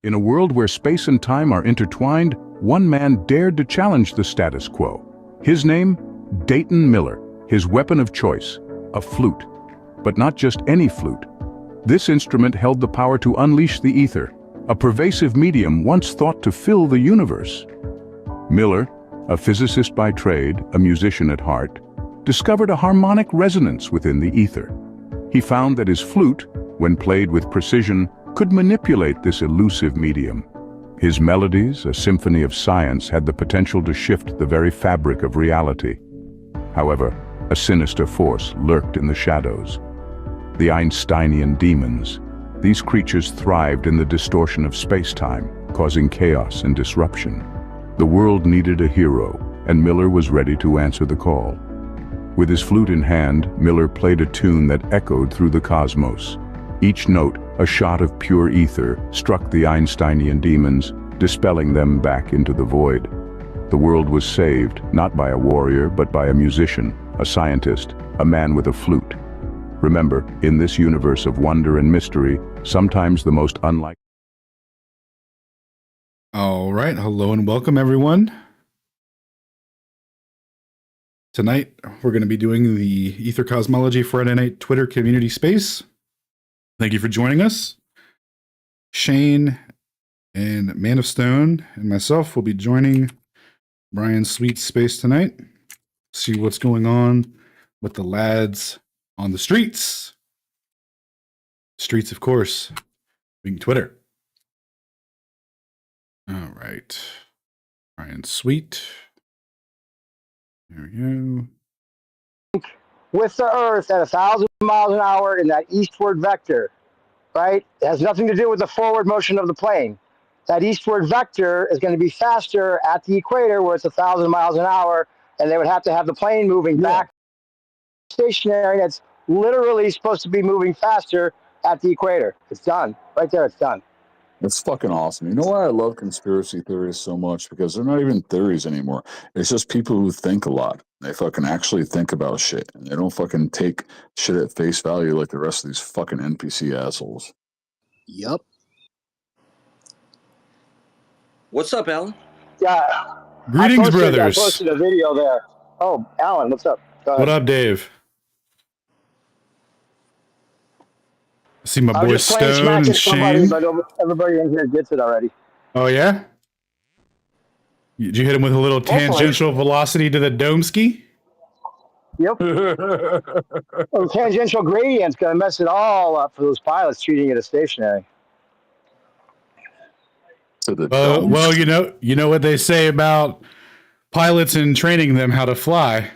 In a world where space and time are intertwined, one man dared to challenge the status quo. His name? Dayton Miller. His weapon of choice? A flute. But not just any flute. This instrument held the power to unleash the ether, a pervasive medium once thought to fill the universe. Miller, a physicist by trade, a musician at heart, discovered a harmonic resonance within the ether. He found that his flute, when played with precision, could manipulate this elusive medium. His melodies, a symphony of science, had the potential to shift the very fabric of reality. However, a sinister force lurked in the shadows. The Einsteinian demons. These creatures thrived in the distortion of space-time, causing chaos and disruption. The world needed a hero, and Miller was ready to answer the call. With his flute in hand, Miller played a tune that echoed through the cosmos. Each note, a shot of pure ether, struck the Einsteinian demons, dispelling them back into the void. The world was saved, not by a warrior, but by a musician, a scientist, a man with a flute. Remember, in this universe of wonder and mystery, sometimes the most unlikely. All right, hello and welcome everyone. Tonight, we're going to be doing the Aether Cosmology Friday Night Twitter community space. Thank you for joining us. Shane and Man of Stone and myself will be joining Brian's sweet space tonight. See what's going on with the lads on the streets. Streets, of course, being Twitter. All right. Brian Sweet. There we go. With the Earth at 1,000 miles an hour in that eastward vector, right? It has nothing to do with the forward motion of the plane. That eastward vector is going to be faster at the equator where it's 1,000 miles an hour, and they would have to have the plane moving back stationary. That's literally supposed to be moving faster at the equator. It's done. Right there, it's done. It's fucking awesome. You know why I love conspiracy theories so much? Because they're not even theories anymore. It's just people who think a lot. They fucking actually think about shit. And they don't fucking take shit at face value like the rest of these fucking NPC assholes. Yup. What's up, Alan? Yeah. Greetings, brothers. I posted a video there. Oh, Alan, what's up? What up, Dave? I see my boys Stone and Shane. But everybody in here gets it already. Oh, yeah? Did you hit him with a little tangential velocity to the dome ski? Yep. Well, tangential gradient's going to mess it all up for those pilots treating it as stationary. Well, you know what they say about pilots and training them how to fly.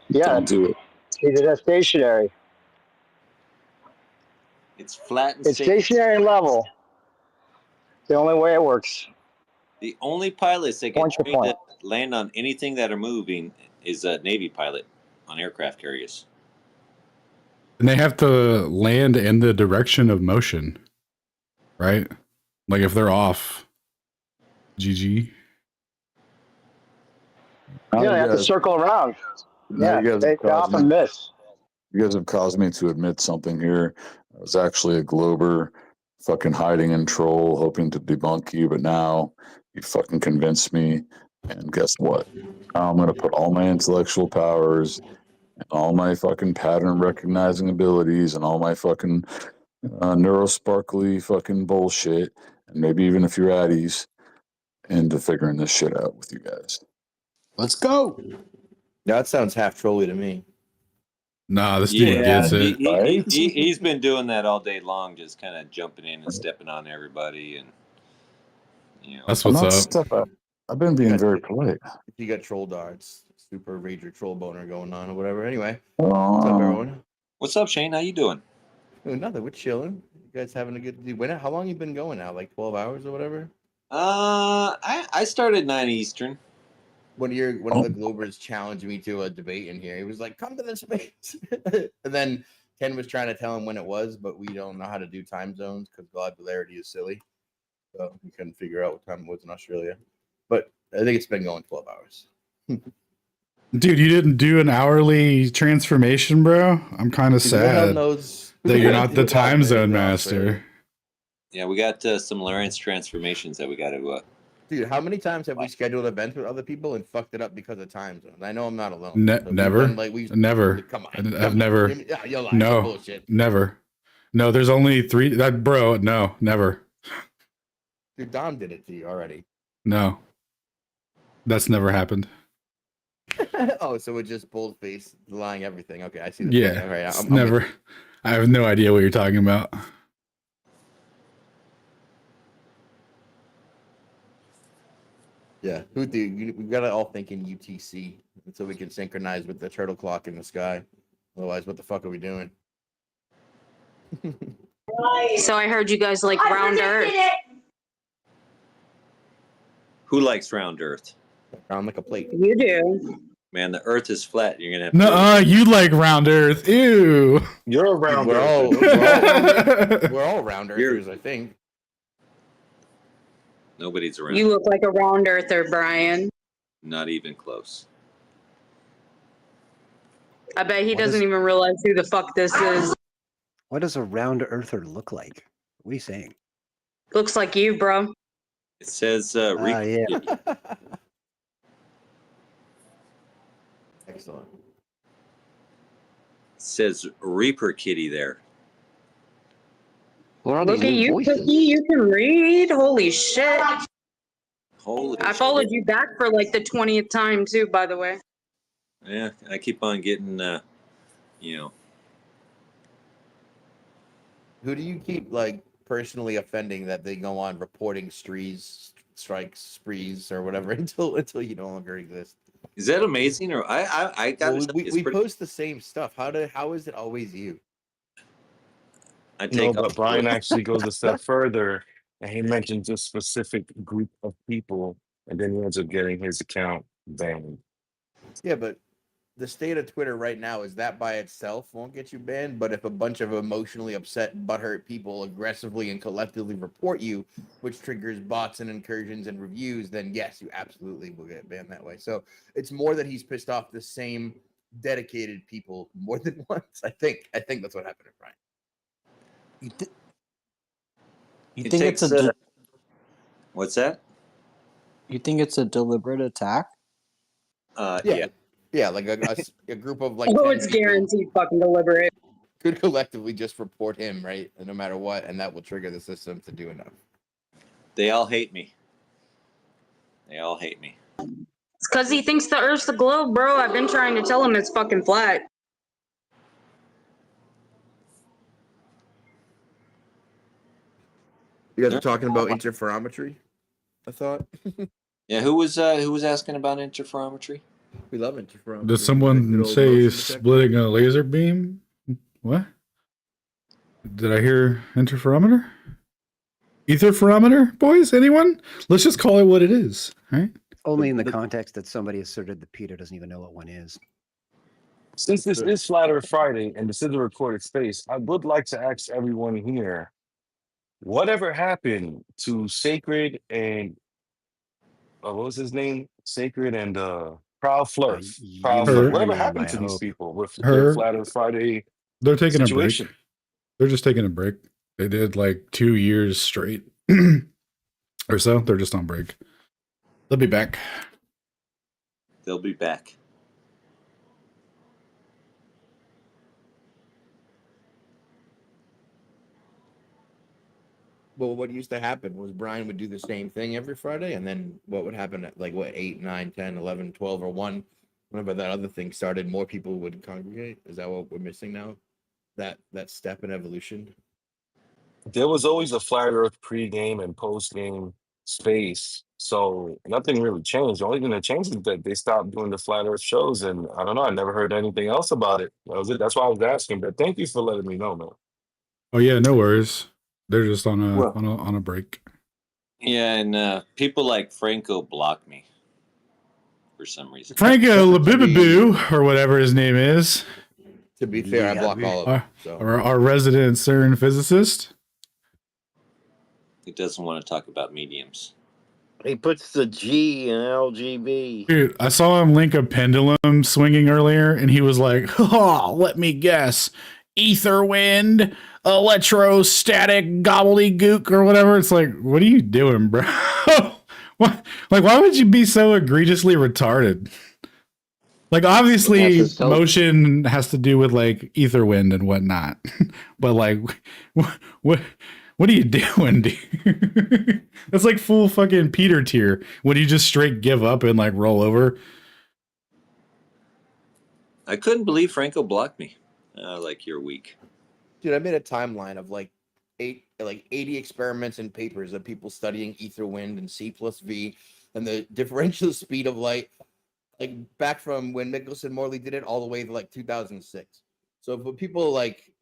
Yeah, Don't do it. treat it as stationary. It's flat and It's stationary and level. The only way it works. The only pilots that get Point to trained point. to land on anything that are moving is a Navy pilot on aircraft carriers. And they have to land in the direction of motion, right? Like if they're off, GG. Yeah, they have to circle around. Yeah, they often miss. You guys have caused me to admit something here. I was actually a Glober, fucking hiding in troll, hoping to debunk you, but now you fucking convinced me. And guess what? Now I'm going to put all my intellectual powers and all my fucking pattern recognizing abilities and all my fucking neurosparkly fucking bullshit, and maybe even a few addies, into figuring this shit out with you guys. Let's go. That sounds half trolly to me. Nah, this dude gets it. He's been doing that all day long, just kind of jumping in and stepping on everybody, and that's what's up. I've been being very polite. You got troll darts, super rager troll boner going on or whatever. Anyway, what's up, everyone? What's up, Shane? How you doing? Doing nothing. We're chilling. You guys having a good? How long you been going now? Like 12 hours or whatever? I started 9 Eastern. One of the Globers challenged me to a debate in here. He was like, "Come to the space," and then Ken was trying to tell him when it was, but we don't know how to do time zones because globularity is silly, so we couldn't figure out what time it was in Australia. But I think it's been going 12 hours. Dude, you didn't do an hourly transformation, bro? I'm kind of sad that you're not the time zone master. Yeah, we got some Lawrence transformations that we got to. Dude, how many times have we scheduled events with other people and fucked it up because of time zones? I know I'm not alone. So we've Never, done, like, never. Come on, I've never. Yeah, you're lying. No, Bullshit. never. No, there's only 3. That bro, no, never. Dude, Dom did it to you already. No, that's never happened. Oh, so it's just boldface lying everything. Okay, I see. Yeah, All right, it's I'm never. I have no idea what you're talking about. Yeah, who do we gotta all think in UTC so we can synchronize with the turtle clock in the sky. Otherwise, what the fuck are we doing? So I heard you guys like round earth. Who likes round Earth? Round like a plate. You do. Man, the Earth is flat. You're gonna have. No, you like round Earth. Ew. You're around. We're all round earthers, I think. Nobody's around. You look like a round earther, Brian. Not even close. I bet he doesn't even realize who the fuck this is. What does a round earther look like? What are you saying? Looks like you, bro. It says Yeah. Excellent. says Reaper Kitty there. What are Look these at new you, voices? Cookie. You can read. Holy shit. Holy I shit. followed you back for like the 20th time, too, by the way. Yeah, I keep on getting, you know. Who do you keep like personally offending that they go on reporting strikes, sprees, or whatever until you no longer exist? Is that amazing? Or I got Well, we post the same stuff. How is it always you? I No, take but Brian actually goes a step further, and he mentions a specific group of people, and then he ends up getting his account banned. Yeah, but the state of Twitter right now is that by itself won't get you banned. But if a bunch of emotionally upset, butthurt people aggressively and collectively report you, which triggers bots and incursions and reviews, then yes, you absolutely will get banned that way. So it's more that he's pissed off the same dedicated people more than once. I think that's what happened to Brian. You think it's what's that? you think it's a deliberate attack? Yeah, like a group of like. Oh, 10 it's people guaranteed fucking deliberate. could collectively just report him, right? No matter what, and that will trigger the system to do enough. They all hate me. They all hate me. It's because he thinks the Earth's the globe, bro. I've been trying to tell him it's fucking flat. You guys are talking about interferometry, I thought. Yeah, who was asking about interferometry? We love interferometry. Does someone Good old say motion detector. splitting a laser beam? What? Did I hear interferometer? Etherferometer, boys? Anyone? Let's just call it what it is, right? Only in the context that somebody asserted that Peter doesn't even know what one is. Since this is Flat Earth Friday and this is a recorded space, I would like to ask everyone here, whatever happened to Sacred and what was his name? Sacred and Proud Fluff. Proud Her. Fluff. Whatever I happened to these hope. people with Her. their Flat Earth Friday They're taking situation? a break. They're just taking a break. They did like 2 years straight or so. They're just on break. They'll be back. They'll be back. Well, what used to happen was Brian would do the same thing every Friday, and then what would happen at like 8, 9, 10, 11, 12, or 1, whenever that other thing started, more people would congregate. Is that what we're missing now? That step in evolution? There was always a Flat Earth pre-game and post-game space, so nothing really changed. The only thing that changed is that they stopped doing the Flat Earth shows, and I don't know. I never heard anything else about it. That was it. That's why I was asking. But thank you for letting me know, man. Oh yeah, no worries. They're just on a break. Yeah, and people like Franco block me for some reason. Franco Labibaboo, or whatever his name is, To be fair, I block all of them. So our resident CERN physicist. He doesn't want to talk about mediums. He puts the G in LGB. Dude, I saw him link a pendulum swinging earlier, and he was like, "Oh, let me guess, ether wind, electrostatic gobbledygook or whatever. It's like, what are you doing, bro? What? Like, why would you be so egregiously retarded? Like, obviously, motion has to do with like ether wind and whatnot, but like, what are you doing, dude? That's like full fucking Peter tier. Would you just straight give up and like roll over? I couldn't believe Franco blocked me. Like, you're weak. Dude, I made a timeline of like 80 experiments and papers of people studying ether wind and C plus V and the differential speed of light, like back from when Michelson Morley did it all the way to like 2006. So for people like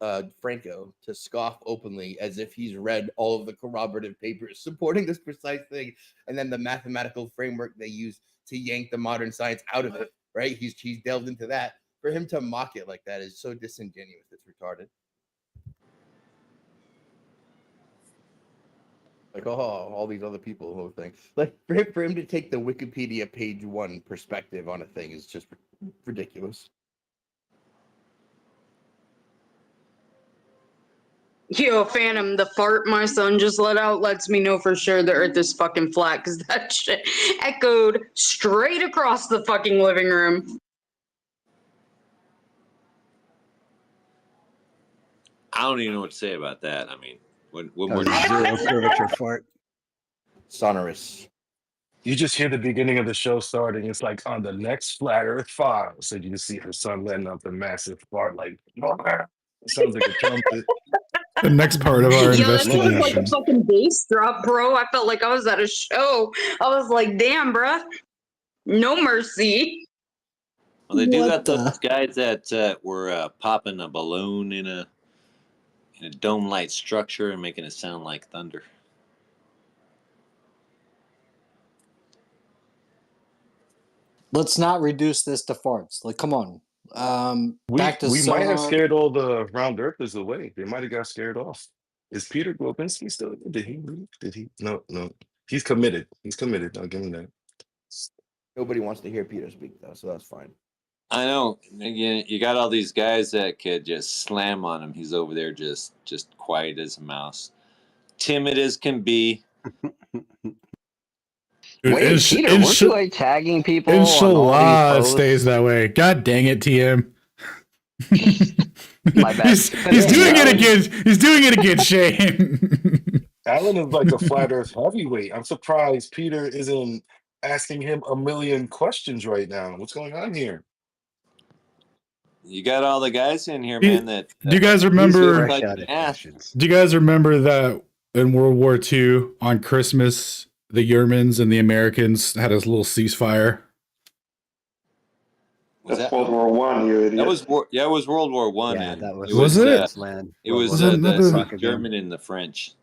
Franco to scoff openly as if he's read all of the corroborative papers supporting this precise thing, and then the mathematical framework they use to yank the modern science out of it, right? He's delved into that. For him to mock it like that is so disingenuous. It's retarded. Like, oh, all these other people whole thing. Like for him to take the Wikipedia page 1 perspective on a thing is just ridiculous. Yo, Phantom, the fart my son just let out lets me know for sure the earth is fucking flat, because that shit echoed straight across the fucking living room. I don't even know what to say about that. I mean, what more? Zero curvature fart. Sonorous. You just hear the beginning of the show starting. It's like on the next Flat Earth Files. So you see her son letting up a massive fart, like, it sounds like a trumpet. The next part of our investigation. That was like a fucking bass drop, bro. I felt like I was at a show. I was like, damn, bro. No mercy. Well, they do got those guys that were popping a balloon in a dome-like structure and making it sound like thunder. Let's not reduce this to farts. Like, come on. Back to we sonar. might have scared all the round earthers away. They might have got scared off. Is Peter Globinski still? Did he leave? Did he? No. He's committed. I'll give him that. Nobody wants to hear Peter speak though, so that's fine. I know. Again, you got all these guys that could just slam on him. He's over there just quiet as a mouse, timid as can be. Wait, Peter, weren't you like tagging people? Inshallah, it stays that way. God dang it, TM. My bad. He's doing it again. He's doing it again, Shane. Alan is like a flat earth heavyweight. I'm surprised Peter isn't asking him a million questions right now. What's going on here? You got all the guys in here, man. Do you guys remember? Like Do you guys remember that in World War II on Christmas, the Germans and the Americans had a little ceasefire? That's World War One, you idiot. That was it was World War One. Yeah, that was. Was it? It was the German and the French.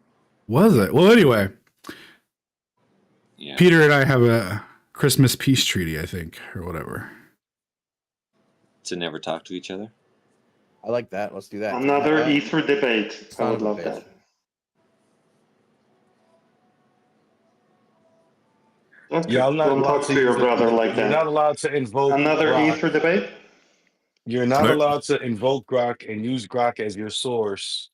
Was it? Well, anyway. Yeah. Peter and I have a Christmas peace treaty, I think, or whatever. To never talk to each other. I like that. Let's do that. Another Aether debate. I would love that. Okay. Yeah, I'm not Don't allowed talk to your brother like You're that. not allowed to invoke Another Grok. Aether debate? You're not allowed to invoke Grok and use Grok as your source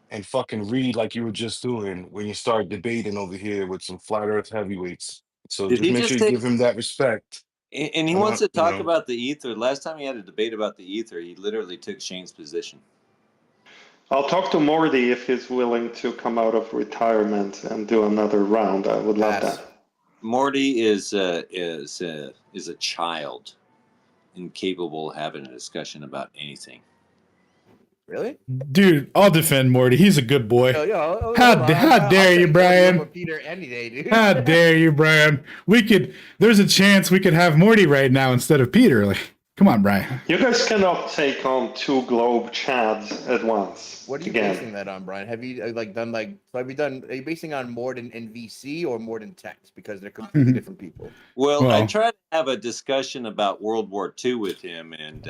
and fucking read like you were just doing when you start debating over here with some flat earth heavyweights. So Did just he make just sure you give him that respect. And he wants to talk about the Aether. Last time he had a debate about the Aether, he literally took Shane's position. I'll talk to Morty if he's willing to come out of retirement and do another round. I would love that. Morty is a child, incapable of having a discussion about anything. Really? Dude, I'll defend Morty. He's a good boy. How dare you, Brian? Peter any day, dude. How dare you, Brian? There's a chance we could have Morty right now instead of Peter. Like, come on, Brian. You guys cannot take on two globe chads at once. What are you basing that on, Brian? Have you are you basing on more than NVC or more than text? Because they're completely different people. Well, I tried to have a discussion about World War II with him and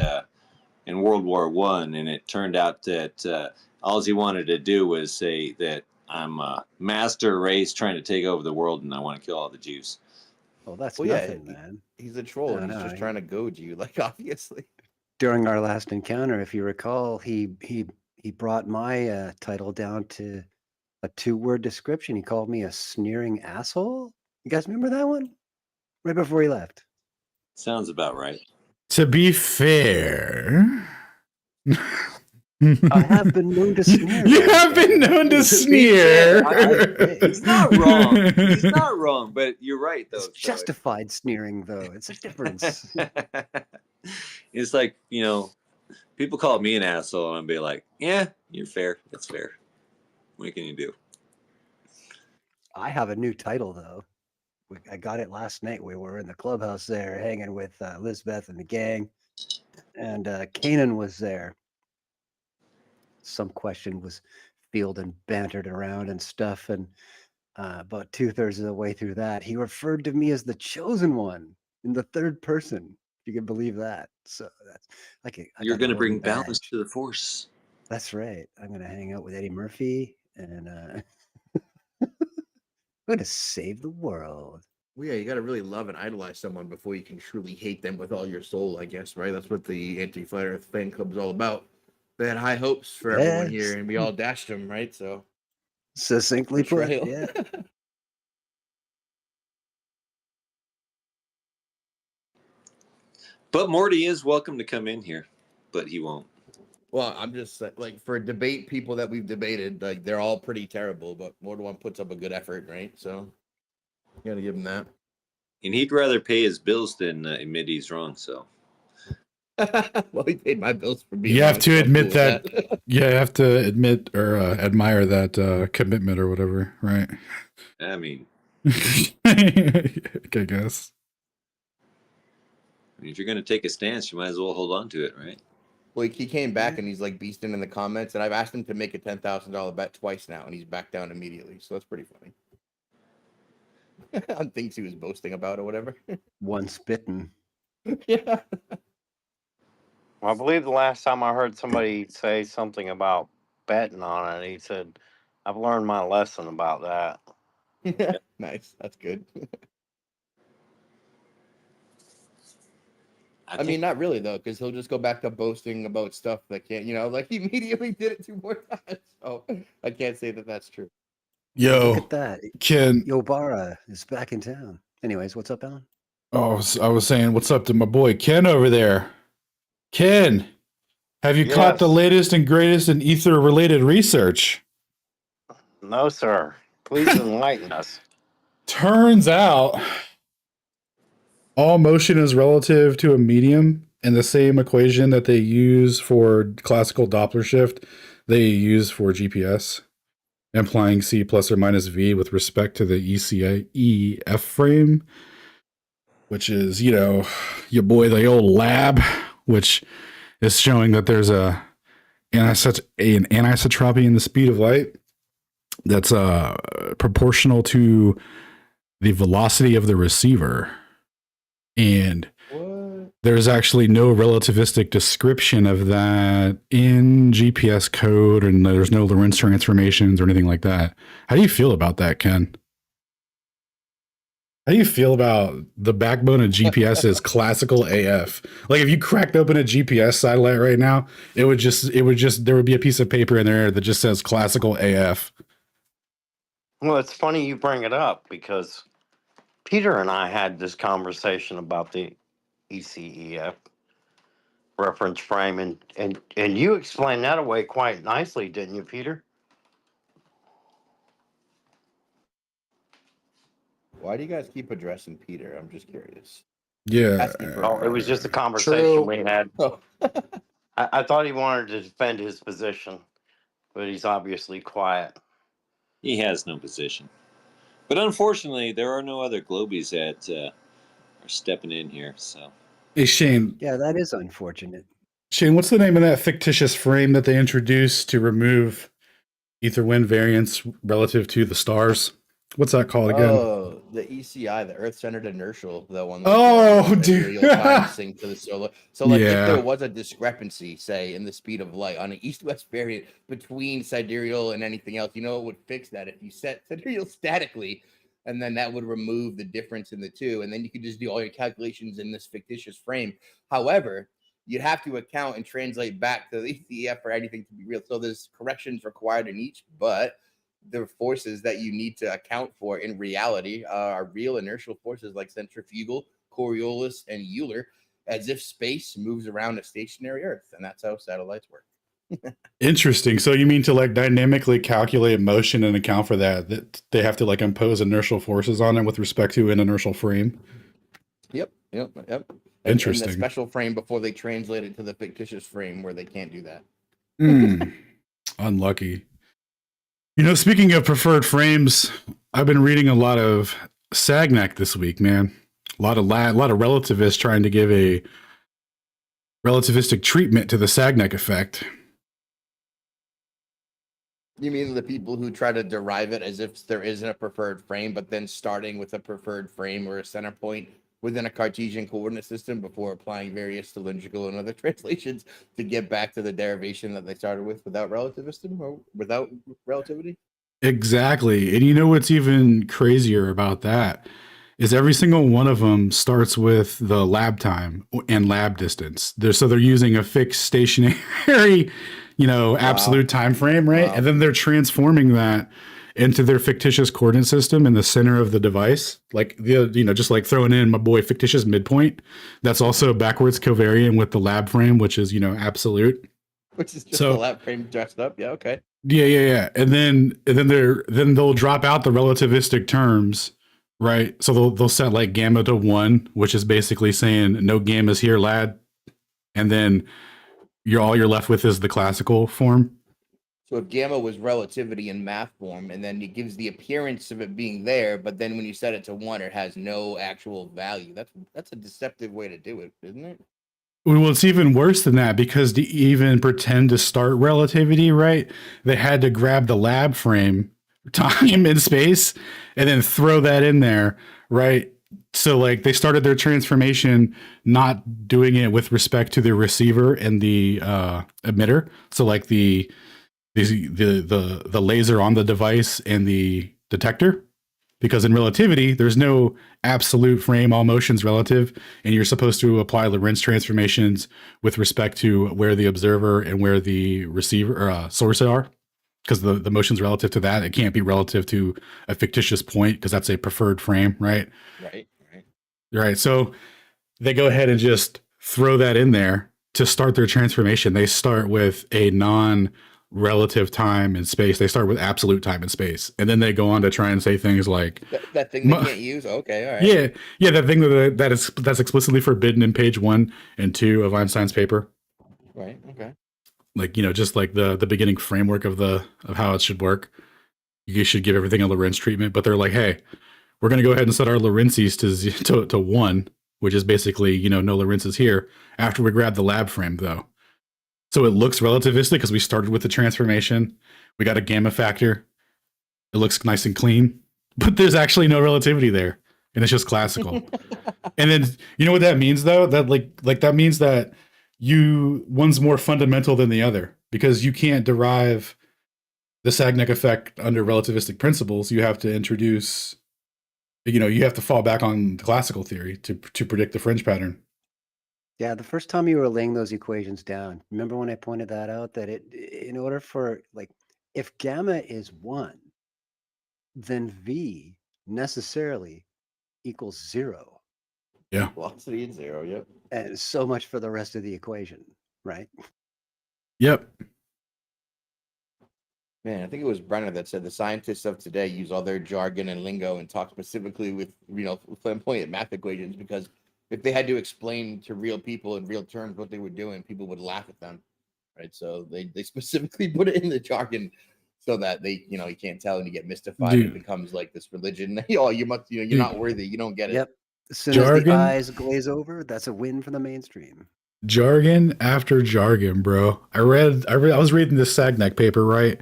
World War One, and it turned out that all he wanted to do was say that I'm a master race trying to take over the world, and I want to kill all the Jews. Well, that's nothing, man. He's a troll, and he's just trying to goad you, like, obviously. during our last encounter, if you recall, he brought my title down to a 2-word description. He called me a sneering asshole. You guys remember that one? Right before he left. Sounds about right. To be fair, I have been known to sneer. You have been known to sneer. He's not wrong. He's not wrong, but you're right, though. It's justified sneering, though. It's a difference. It's like, people call me an asshole, and I'd be like, yeah, you're fair. That's fair. What can you do? I have a new title, though. I got it last night. We were in the clubhouse there hanging with Elizabeth and the gang, and Kanan was there. Some question was fielded and bantered around and stuff, and about 2/3 of the way through that, he referred to me as the chosen one in the third person. If you can believe that. So that's You're going to bring balance to the force. That's right. I'm going to hang out with Eddie Murphy, and I'm going to save the world. Well, yeah, you got to really love and idolize someone before you can truly hate them with all your soul, I guess, right? That's what the Anti-Flat Earth fan club is all about. They had high hopes for everyone here, and we all dashed them, right? So succinctly put, yeah. But Morty is welcome to come in here, but he won't. Well, I'm just like, for debate people that we've debated, like, they're all pretty terrible, but Morty one puts up a good effort, right? So you got to give him that. And he'd rather pay his bills than admit he's wrong, so. Well, he paid my bills for being You have wrong, to so I'm admit cool with that. Yeah, you have to admit or admire that commitment or whatever, right? I mean, I guess. if you're going to take a stance, you might as well hold on to it, right? Well, he came back and he's like beasting in the comments, and I've asked him to make a $10,000 bet twice now, and he's back down immediately. So that's pretty funny. On things he was boasting about or whatever. One spitting. Yeah. I believe the last time I heard somebody say something about betting on it, he said, I've learned my lesson about that. Nice. That's good. I mean, not really, though, because he'll just go back to boasting about stuff that can't, like he immediately did it 2 more times. So I can't say that that's true. Yo, Look at that. Ken. Yobara is back in town. Anyways, what's up, Alan? Oh, I was saying, what's up to my boy Ken over there? Ken, have you caught the latest and greatest in Aether-related research? No, sir. Please enlighten us. Turns out, all motion is relative to a medium, and the same equation that they use for classical Doppler shift, they use for GPS, implying C plus or minus V with respect to the ECF frame, which is, your boy, the old lab, which is showing that there's an anisotropy in the speed of light that's proportional to the velocity of the receiver. And there's actually no relativistic description of that in GPS code, and there's no Lorentz transformations or anything like that. How do you feel about that, Ken? How do you feel about the backbone of GPS is classical AF? Like, if you cracked open a GPS satellite right now, there would be a piece of paper in there that just says classical AF. Well, it's funny you bring it up because Peter and I had this conversation about the ECEF reference frame, and you explained that away quite nicely, didn't you, Peter? Why do you guys keep addressing Peter? I'm just curious. Yeah. Well, it was just a conversation we had. I thought he wanted to defend his position, but he's obviously quiet. He has no position. But unfortunately, there are no other Globies that are stepping in here. So, hey, Shane. Yeah, that is unfortunate. Shane, what's the name of that fictitious frame that they introduced to remove ether wind variance relative to the stars? What's that called again? Oh, the ECI, the Earth-centered inertial, the one. Dude. Sync to the solar. So, like, Yeah. if there was a discrepancy, say, in the speed of light on an east-west variant between sidereal and anything else, it would fix that if you set sidereal statically, and then that would remove the difference in the two, and then you could just do all your calculations in this fictitious frame. However, you'd have to account and translate back to the ECF for anything to be real. So there's corrections required in each, but the forces that you need to account for in reality are real inertial forces like centrifugal, Coriolis, and Euler, as if space moves around a stationary Earth. And that's how satellites work. Interesting. So you mean to like dynamically calculate motion and account for that they have to like impose inertial forces on it with respect to an inertial frame? Yep. Interesting. And the special frame before they translate it to the fictitious frame where they can't do that. Unlucky. You know, speaking of preferred frames, I've been reading a lot of Sagnac this week, man. A lot of relativists trying to give a relativistic treatment to the Sagnac effect. You mean the people who try to derive it as if there isn't a preferred frame, but then starting with a preferred frame or a center point within a Cartesian coordinate system before applying various cylindrical and other translations to get back to the derivation that they started with without relativism or without relativity? Exactly. And you know what's even crazier about that is every single one of them starts with the lab time and lab distance. So they're using a fixed stationary, absolute time frame, right? Wow. And then they're transforming that into their fictitious coordinate system in the center of the device. Like just like throwing in my boy fictitious midpoint. That's also backwards covariant with the lab frame, which is, absolute. Which is just the lab frame dressed up. Yeah, okay. Yeah. And then they'll drop out the relativistic terms, right? So they'll set like gamma to 1, which is basically saying no gammas here, lad. And then all you're left with is the classical form. So if gamma was relativity in math form, and then it gives the appearance of it being there, but then when you set it to 1, it has no actual value. That's a deceptive way to do it, isn't it? Well, it's even worse than that, because to even pretend to start relativity, right, they had to grab the lab frame, time and space, and then throw that in there, right? So like they started their transformation not doing it with respect to the receiver and the emitter. So like the laser on the device and the detector, because in relativity there's no absolute frame, all motions relative, and you're supposed to apply Lorentz transformations with respect to where the observer and where the receiver or source are, because the motion's relative to that. It can't be relative to a fictitious point because that's a preferred frame, right? Right. So they go ahead and just throw that in there to start their transformation. They start with a non-relative time and space. They start with absolute time and space. And then they go on to try and say things like that thing they can't use. Okay, all right. Yeah, that thing that's explicitly forbidden in page 1 and 2 of Einstein's paper. Right. Okay. Like, just like the beginning framework of how it should work. You should give everything a Lorentz treatment, but they're like, hey, we're going to go ahead and set our Lorentzes to 1, which is basically, no Lorentzes here, after we grab the lab frame, though. So it looks relativistic because we started with the transformation. We got a gamma factor. It looks nice and clean, but there's actually no relativity there, and it's just classical. And then, you know what that means, though? That like that means that one's more fundamental than the other, because you can't derive the Sagnac effect under relativistic principles. You have to introduce... you have to fall back on the classical theory to predict the fringe pattern. Yeah, the first time you were laying those equations down, remember when I pointed that out, that in order for, if gamma is 1, then V necessarily equals 0. Yeah. Velocity is 0, yep. And so much for the rest of the equation, right? Yep. Man, I think it was Brenner that said the scientists of today use all their jargon and lingo and talk specifically with, flamboyant math equations, because if they had to explain to real people in real terms what they were doing, people would laugh at them, right? So they specifically put it in the jargon so that they, you can't tell and you get mystified. It becomes like this religion. You must, you're not worthy. You don't get it. Yep. As soon as the eyes glaze over, that's a win for the mainstream. Jargon after jargon, bro. I was reading this Sagnac paper, right?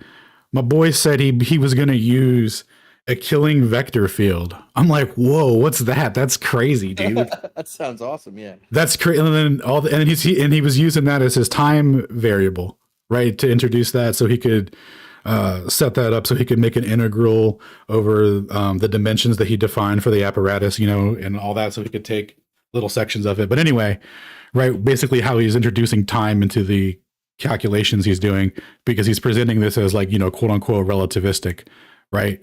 My boy said he was going to use a killing vector field. I'm like, whoa, what's that? That's crazy, dude. That sounds awesome. Yeah. That's crazy. And then he was using that as his time variable, right? To introduce that so he could set that up so he could make an integral over the dimensions that he defined for the apparatus, and all that. So he could take little sections of it. But anyway, right? Basically how he's introducing time into the calculations he's doing, because he's presenting this as like, quote unquote relativistic, right?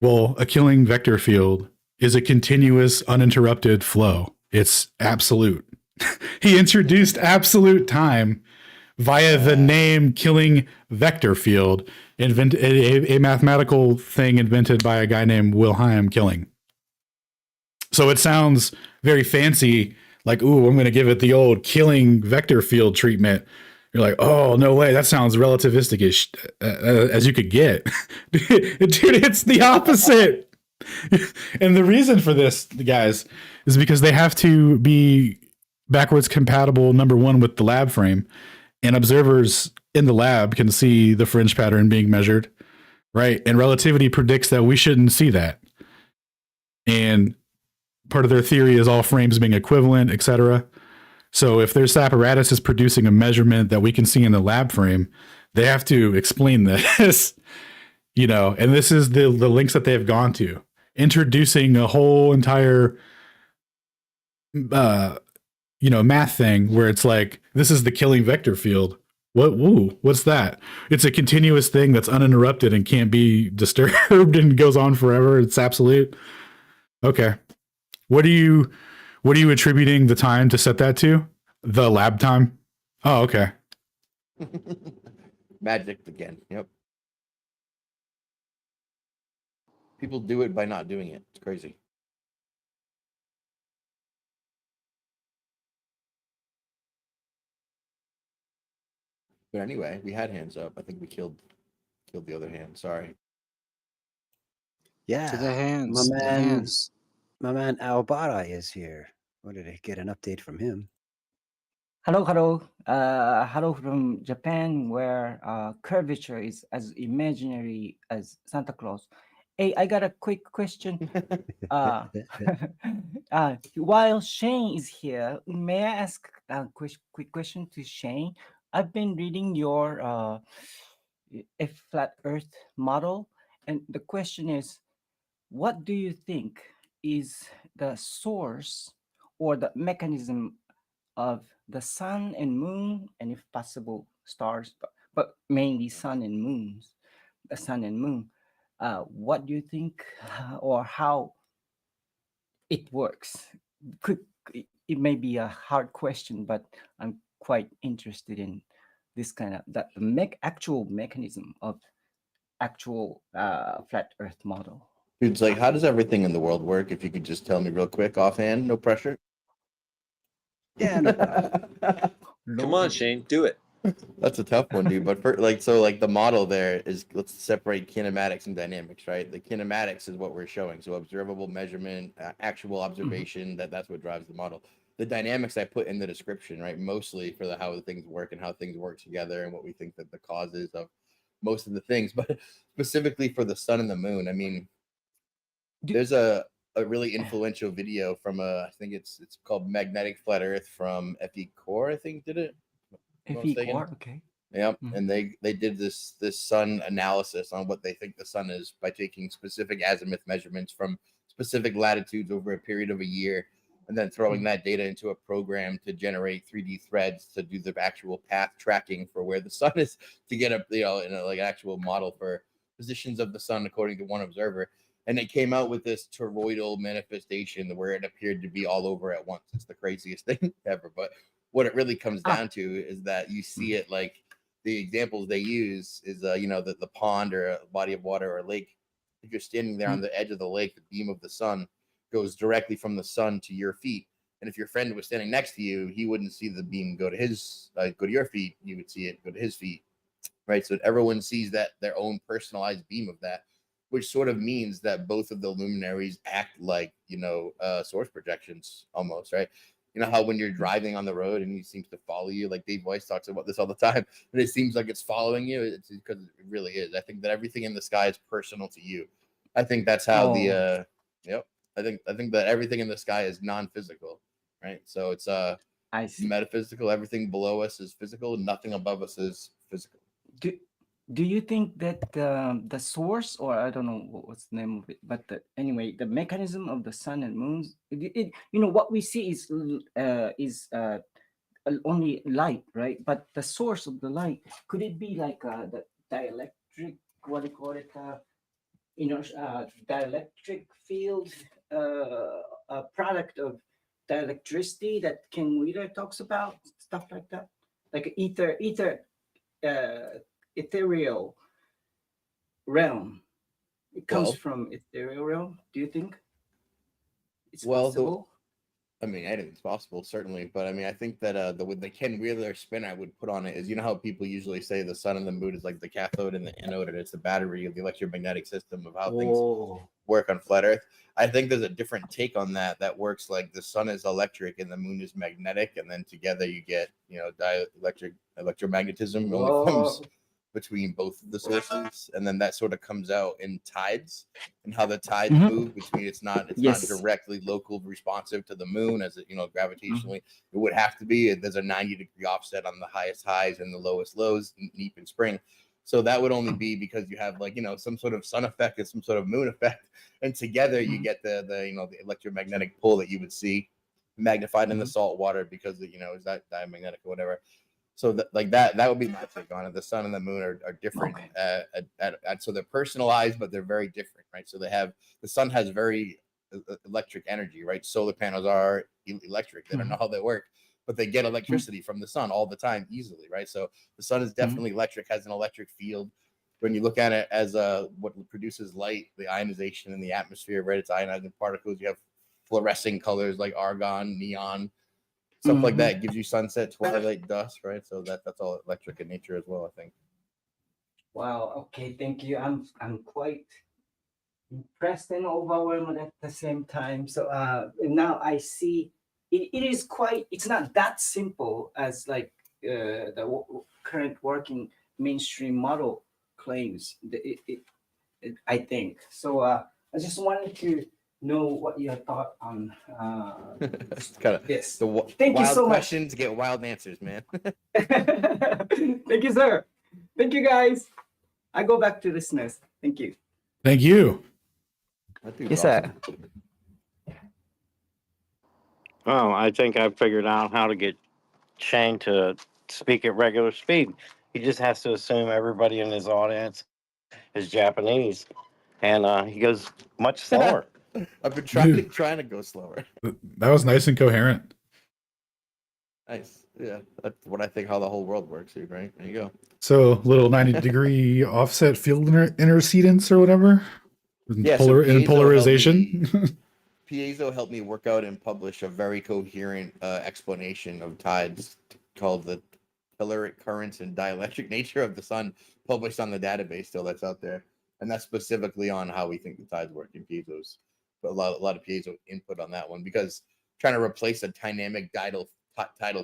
Well, a killing vector field is a continuous, uninterrupted flow. It's absolute. He introduced absolute time via the name killing vector field, a mathematical thing invented by a guy named Wilhelm Killing. So it sounds very fancy, like, ooh, I'm going to give it the old killing vector field treatment. You're like, oh, no way. That sounds relativistic-ish as you could get. Dude, it's the opposite. And the reason for this, guys, is because they have to be backwards compatible, number one, with the lab frame. And observers in the lab can see the fringe pattern being measured, right? And relativity predicts that we shouldn't see that. And part of their theory is all frames being equivalent, etc. So if their apparatus is producing a measurement that we can see in the lab frame, they have to explain this, and this is the links that they have gone to, introducing a whole entire, math thing where it's like, this is the killing vector field. What's that? It's a continuous thing that's uninterrupted and can't be disturbed and goes on forever. It's absolute. Okay. What are you attributing the time to set that to? The lab time? Oh, okay. Magic again. Yep. People do it by not doing it. It's crazy. But anyway, we had hands up. I think we killed the other hand. Sorry. Yeah. To the hands. My The man, hands. my man Albara is here. Wanted to get an update from him. Hello. Hello from Japan, where curvature is as imaginary as Santa Claus. Hey, I got a quick question. While Shane is here, may I ask a quick question to Shane? I've been reading your a flat Earth model, and the question is, what do you think is the source or the mechanism of the sun and moon, and if possible, stars, but mainly sun and moons, the sun and moon? What do you think, or how it works? It may be a hard question, but I'm quite interested in this kind of actual mechanism of actual flat Earth model. Dude's like, how does everything in the world work? If you could just tell me real quick, offhand, no pressure. Yeah, no problem. Come on, Shane, do it. That's a tough one, dude. But for the model there is, let's separate kinematics and dynamics, right? The kinematics is what we're showing. So observable measurement, actual observation, that's what drives the model. The dynamics I put in the description, right? Mostly for how the things work and how things work together and what we think that the causes of most of the things. But specifically for the sun and the moon, I mean, there's a really influential video from I think it's called Magnetic Flat Earth from FE Core, I think did it. FE Core, okay. Yep, and they did this sun analysis on what they think the sun is by taking specific azimuth measurements from specific latitudes over a period of a year, and then throwing that data into a program to generate 3D threads to do the actual path tracking for where the sun is, to get an actual model for positions of the sun according to one observer. And it came out with this toroidal manifestation where it appeared to be all over at once. It's the craziest thing ever. But what it really comes down to is that you see it like the examples they use is, the pond or a body of water or a lake. If you're standing there on the edge of the lake, the beam of the sun goes directly from the sun to your feet. And if your friend was standing next to you, he wouldn't see the beam go to your feet. You would see it go to his feet, right? So everyone sees that their own personalized beam of that, which sort of means that both of the luminaries act like, source projections almost, right? You know how when you're driving on the road and he seems to follow you, like Dave Weiss talks about this all the time, and it seems like it's following you. It's because it really is. I think that everything in the sky is personal to you. I think that's how I think that everything in the sky is non-physical, right? So it's metaphysical. Everything below us is physical. Nothing above us is physical. do you think that the source, or I don't know what's the name of it, but anyway, the mechanism of the sun and moons, what we see is only light, right? But the source of the light, could it be like the dielectric, what do you call it, dielectric field, a product of dielectricity that King Leader talks about, stuff like that, like ethereal realm. It comes Well, from ethereal realm. Do you think it's well, possible? I mean, anything's possible, certainly, but I mean, I think that the Ken Wheeler spin I would put on it is, you know how people usually say the sun and the moon is like the cathode and the anode, and it's the battery of the electromagnetic system of how things work on flat Earth. I think there's a different take on that that works like the sun is electric and the moon is magnetic, and then together you get electromagnetism only comes between both of the sources, and then that sort of comes out in tides and how the tides move between it's not directly local responsive to the moon as it gravitationally it would have to be. There's a 90-degree offset on the highest highs and the lowest lows deep in spring. So that would only be because you have some sort of sun effect and some sort of moon effect, and together you get the electromagnetic pull that you would see magnified in the salt water because is that diamagnetic or whatever. So that would be my take on it. The sun and the moon are different. So they're personalized, but they're very different, right? So the sun has very electric energy, right? Solar panels are electric. They don't know how they work, but they get electricity from the sun all the time easily, right? So the sun is definitely electric, has an electric field. When you look at it as what produces light, the ionization in the atmosphere, right? It's ionizing particles. You have fluorescing colors like argon, neon, stuff like that. It gives you sunset, twilight, dusk, right? So that's all electric in nature as well, I think. Wow. Okay. Thank you. I'm quite impressed and overwhelmed at the same time. So now I see it's not that simple as like the current working mainstream model claims. I think so. I just wanted to know what your thought on It's kind of this. Thank you so much. Questions get wild answers, man. Thank you, sir. Thank you, guys. I go back to listeners. Thank you. Thank you. Yes, sir. Oh, I think I figured out how to get Shane to speak at regular speed. He just has to assume everybody in his audience is Japanese, and he goes much slower. I've been trying to go slower. That was nice and coherent. Nice. Yeah, that's what I think how the whole world works, dude, right? There you go. So little 90-degree offset field intercedence or whatever. Yeah, polarization. Piezo helped me work out and publish a very coherent explanation of tides called the telluric currents and dielectric nature of the sun, published on the database still that's out there. And that's specifically on how we think the tides work in Piezo's. But a lot of Piezo input on that one, because trying to replace a dynamic tidal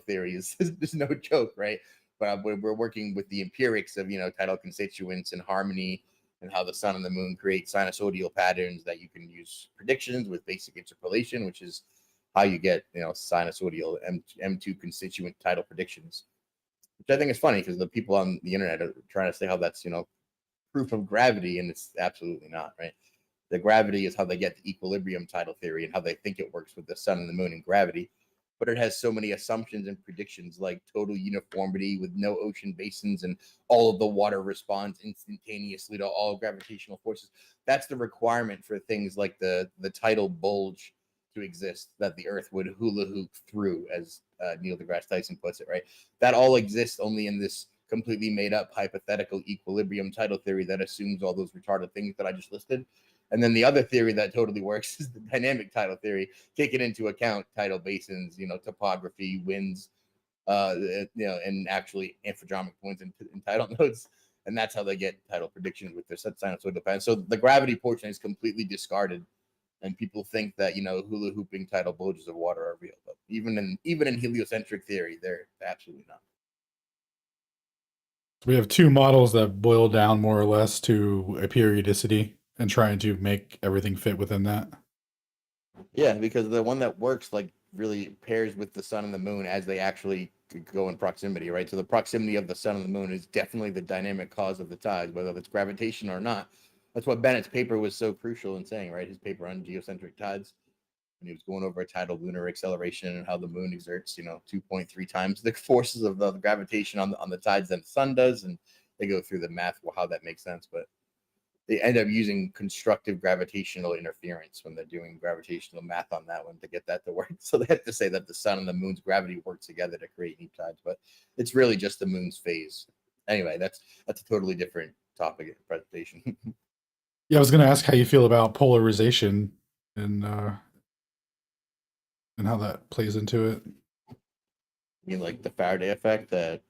theory is no joke, right? But we're working with the empirics of tidal constituents and harmony, and how the sun and the moon create sinusoidal patterns that you can use predictions with basic interpolation, which is how you get sinusoidal M2 constituent tidal predictions. Which I think is funny because the people on the internet are trying to say how that's proof of gravity, and it's absolutely not, right? The gravity is how they get the equilibrium tidal theory and how they think it works with the sun and the moon and gravity. But it has so many assumptions and predictions like total uniformity with no ocean basins and all of the water responds instantaneously to all gravitational forces. That's the requirement for things like the tidal bulge to exist, that the Earth would hula hoop through, as Neil deGrasse Tyson puts it, right? That all exists only in this completely made up hypothetical equilibrium tidal theory that assumes all those retarded things that I just listed. And then the other theory that totally works is the dynamic tidal theory, taking into account tidal basins, topography, winds, and actually amphidromic points in tidal nodes. And that's how they get tidal predictions with their sinusoidal patterns. So the gravity portion is completely discarded, and people think that hula hooping tidal bulges of water are real. But even in heliocentric theory, they're absolutely not. We have two models that boil down more or less to a periodicity and trying to make everything fit within that. Yeah, because the one that works really pairs with the sun and the moon as they actually go in proximity, right? So the proximity of the sun and the moon is definitely the dynamic cause of the tides, whether it's gravitation or not. That's what Bennett's paper was so crucial in saying, right? His paper on geocentric tides, and he was going over tidal lunar acceleration and how the moon exerts, 2.3 times the forces of the gravitation on the tides than the sun does, and they go through the math how that makes sense, but they end up using constructive gravitational interference when they're doing gravitational math on that one to get that to work. So they have to say that the sun and the moon's gravity work together to create neap tides, but it's really just the moon's phase. Anyway, that's a totally different topic of presentation. Yeah, I was going to ask how you feel about polarization and how that plays into it. I mean, like the Faraday effect that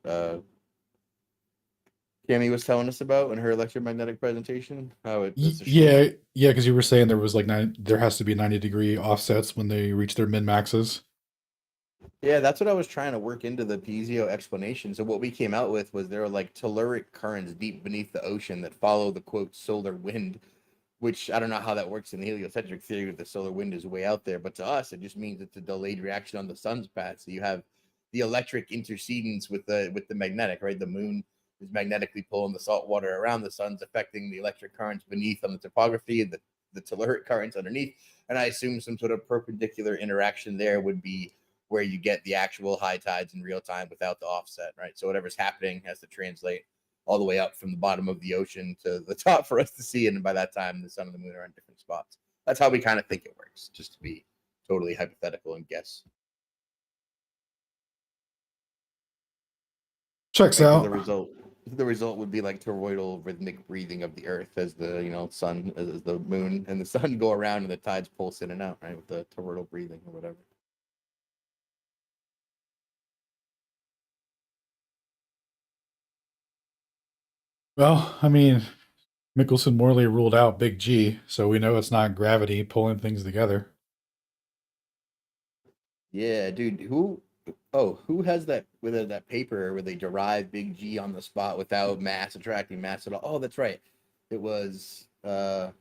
Cami was telling us about in her electromagnetic presentation. How it yeah, because you were saying there was like there has to be 90-degree offsets when they reach their min maxes. Yeah, that's what I was trying to work into the piezo explanation. So what we came out with was there are like telluric currents deep beneath the ocean that follow the quote solar wind, which I don't know how that works in the heliocentric theory with the solar wind is way out there, but to us it just means it's a delayed reaction on the sun's path. So you have the electric intercedence with the magnetic, right? The moon is magnetically pulling the salt water around the sun's affecting the electric currents beneath on the topography, and the telluric currents underneath. And I assume some sort of perpendicular interaction there would be where you get the actual high tides in real time without the offset, right? So whatever's happening has to translate all the way up from the bottom of the ocean to the top for us to see. And by that time, the sun and the moon are in different spots. That's how we kind of think it works, just to be totally hypothetical and guess. Checks out. The result would be like toroidal rhythmic breathing of the earth as the sun, as the moon and the sun go around and the tides pulse in and out, right? With the toroidal breathing or whatever. Well, I mean, Michelson-Morley ruled out Big G, so we know it's not gravity pulling things together. Yeah, dude. Who has that with that paper where they derive Big G on the spot without mass attracting mass at all? Oh, that's right. It was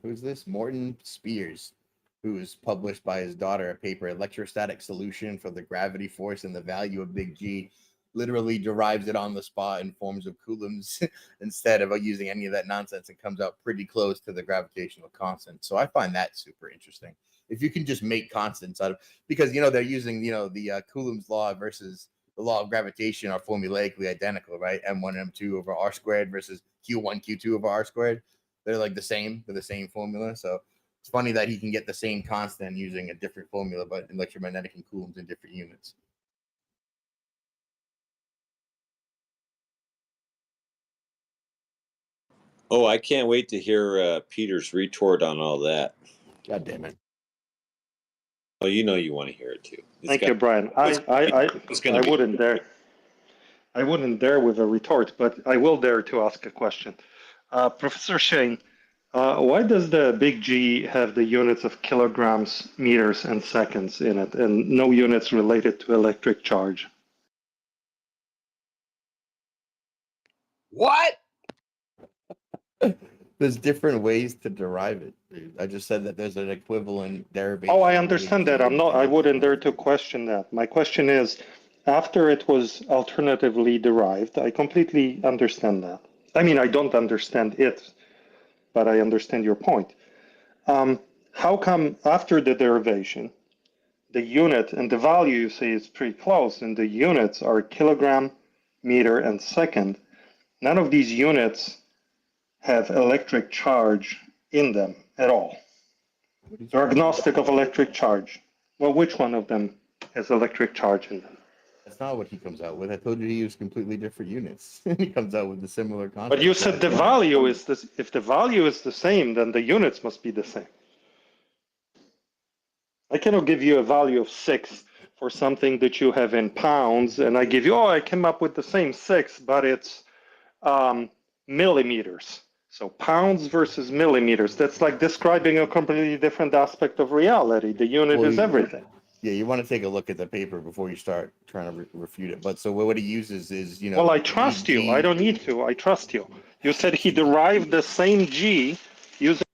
who's this? Morton Spears, who was published by his daughter a paper, Electrostatic Solution for the Gravity Force and the Value of Big G. Literally derives it on the spot in forms of coulombs instead of using any of that nonsense, and comes out pretty close to the gravitational constant. So I find that super interesting. If you can just make constants out of, because they're using the Coulomb's law versus the law of gravitation are formulaically identical, right? M1 M2 over R squared versus Q1 Q2 over R squared. They're like the same. They're the same formula. So it's funny that he can get the same constant using a different formula, but electromagnetic and coulombs in different units. Oh, I can't wait to hear Peter's retort on all that. God damn it. Oh, you want to hear it too. Thank you, Brian. I wouldn't dare. I wouldn't dare with a retort, but I will dare to ask a question. Professor Shane, why does the big G have the units of kilograms, meters, and seconds in it, and no units related to electric charge? What? There's different ways to derive it. I just said that there's an equivalent derivation. Oh, I understand that. I wouldn't dare to question that. My question is, after it was alternatively derived, I completely understand that. I mean, I don't understand it, but I understand your point. How come after the derivation, the unit and the value you say is pretty close, and the units are kilogram, meter, and second? None of these units have electric charge in them at all. They're agnostic of electric charge. Well, which one of them has electric charge in them? That's not what he comes out with. I told you he used completely different units. He comes out with a similar concept. But you said the value is this. If the value is the same, then the units must be the same. I cannot give you a value of 6 for something that you have in pounds, and I give you, I came up with the same 6, but it's millimeters. So pounds versus millimeters. That's like describing a completely different aspect of reality. The unit is everything. Yeah, you want to take a look at the paper before you start trying to refute it. But so what he uses is, Well, I trust you. I don't need to. I trust you. You said he derived the same G using.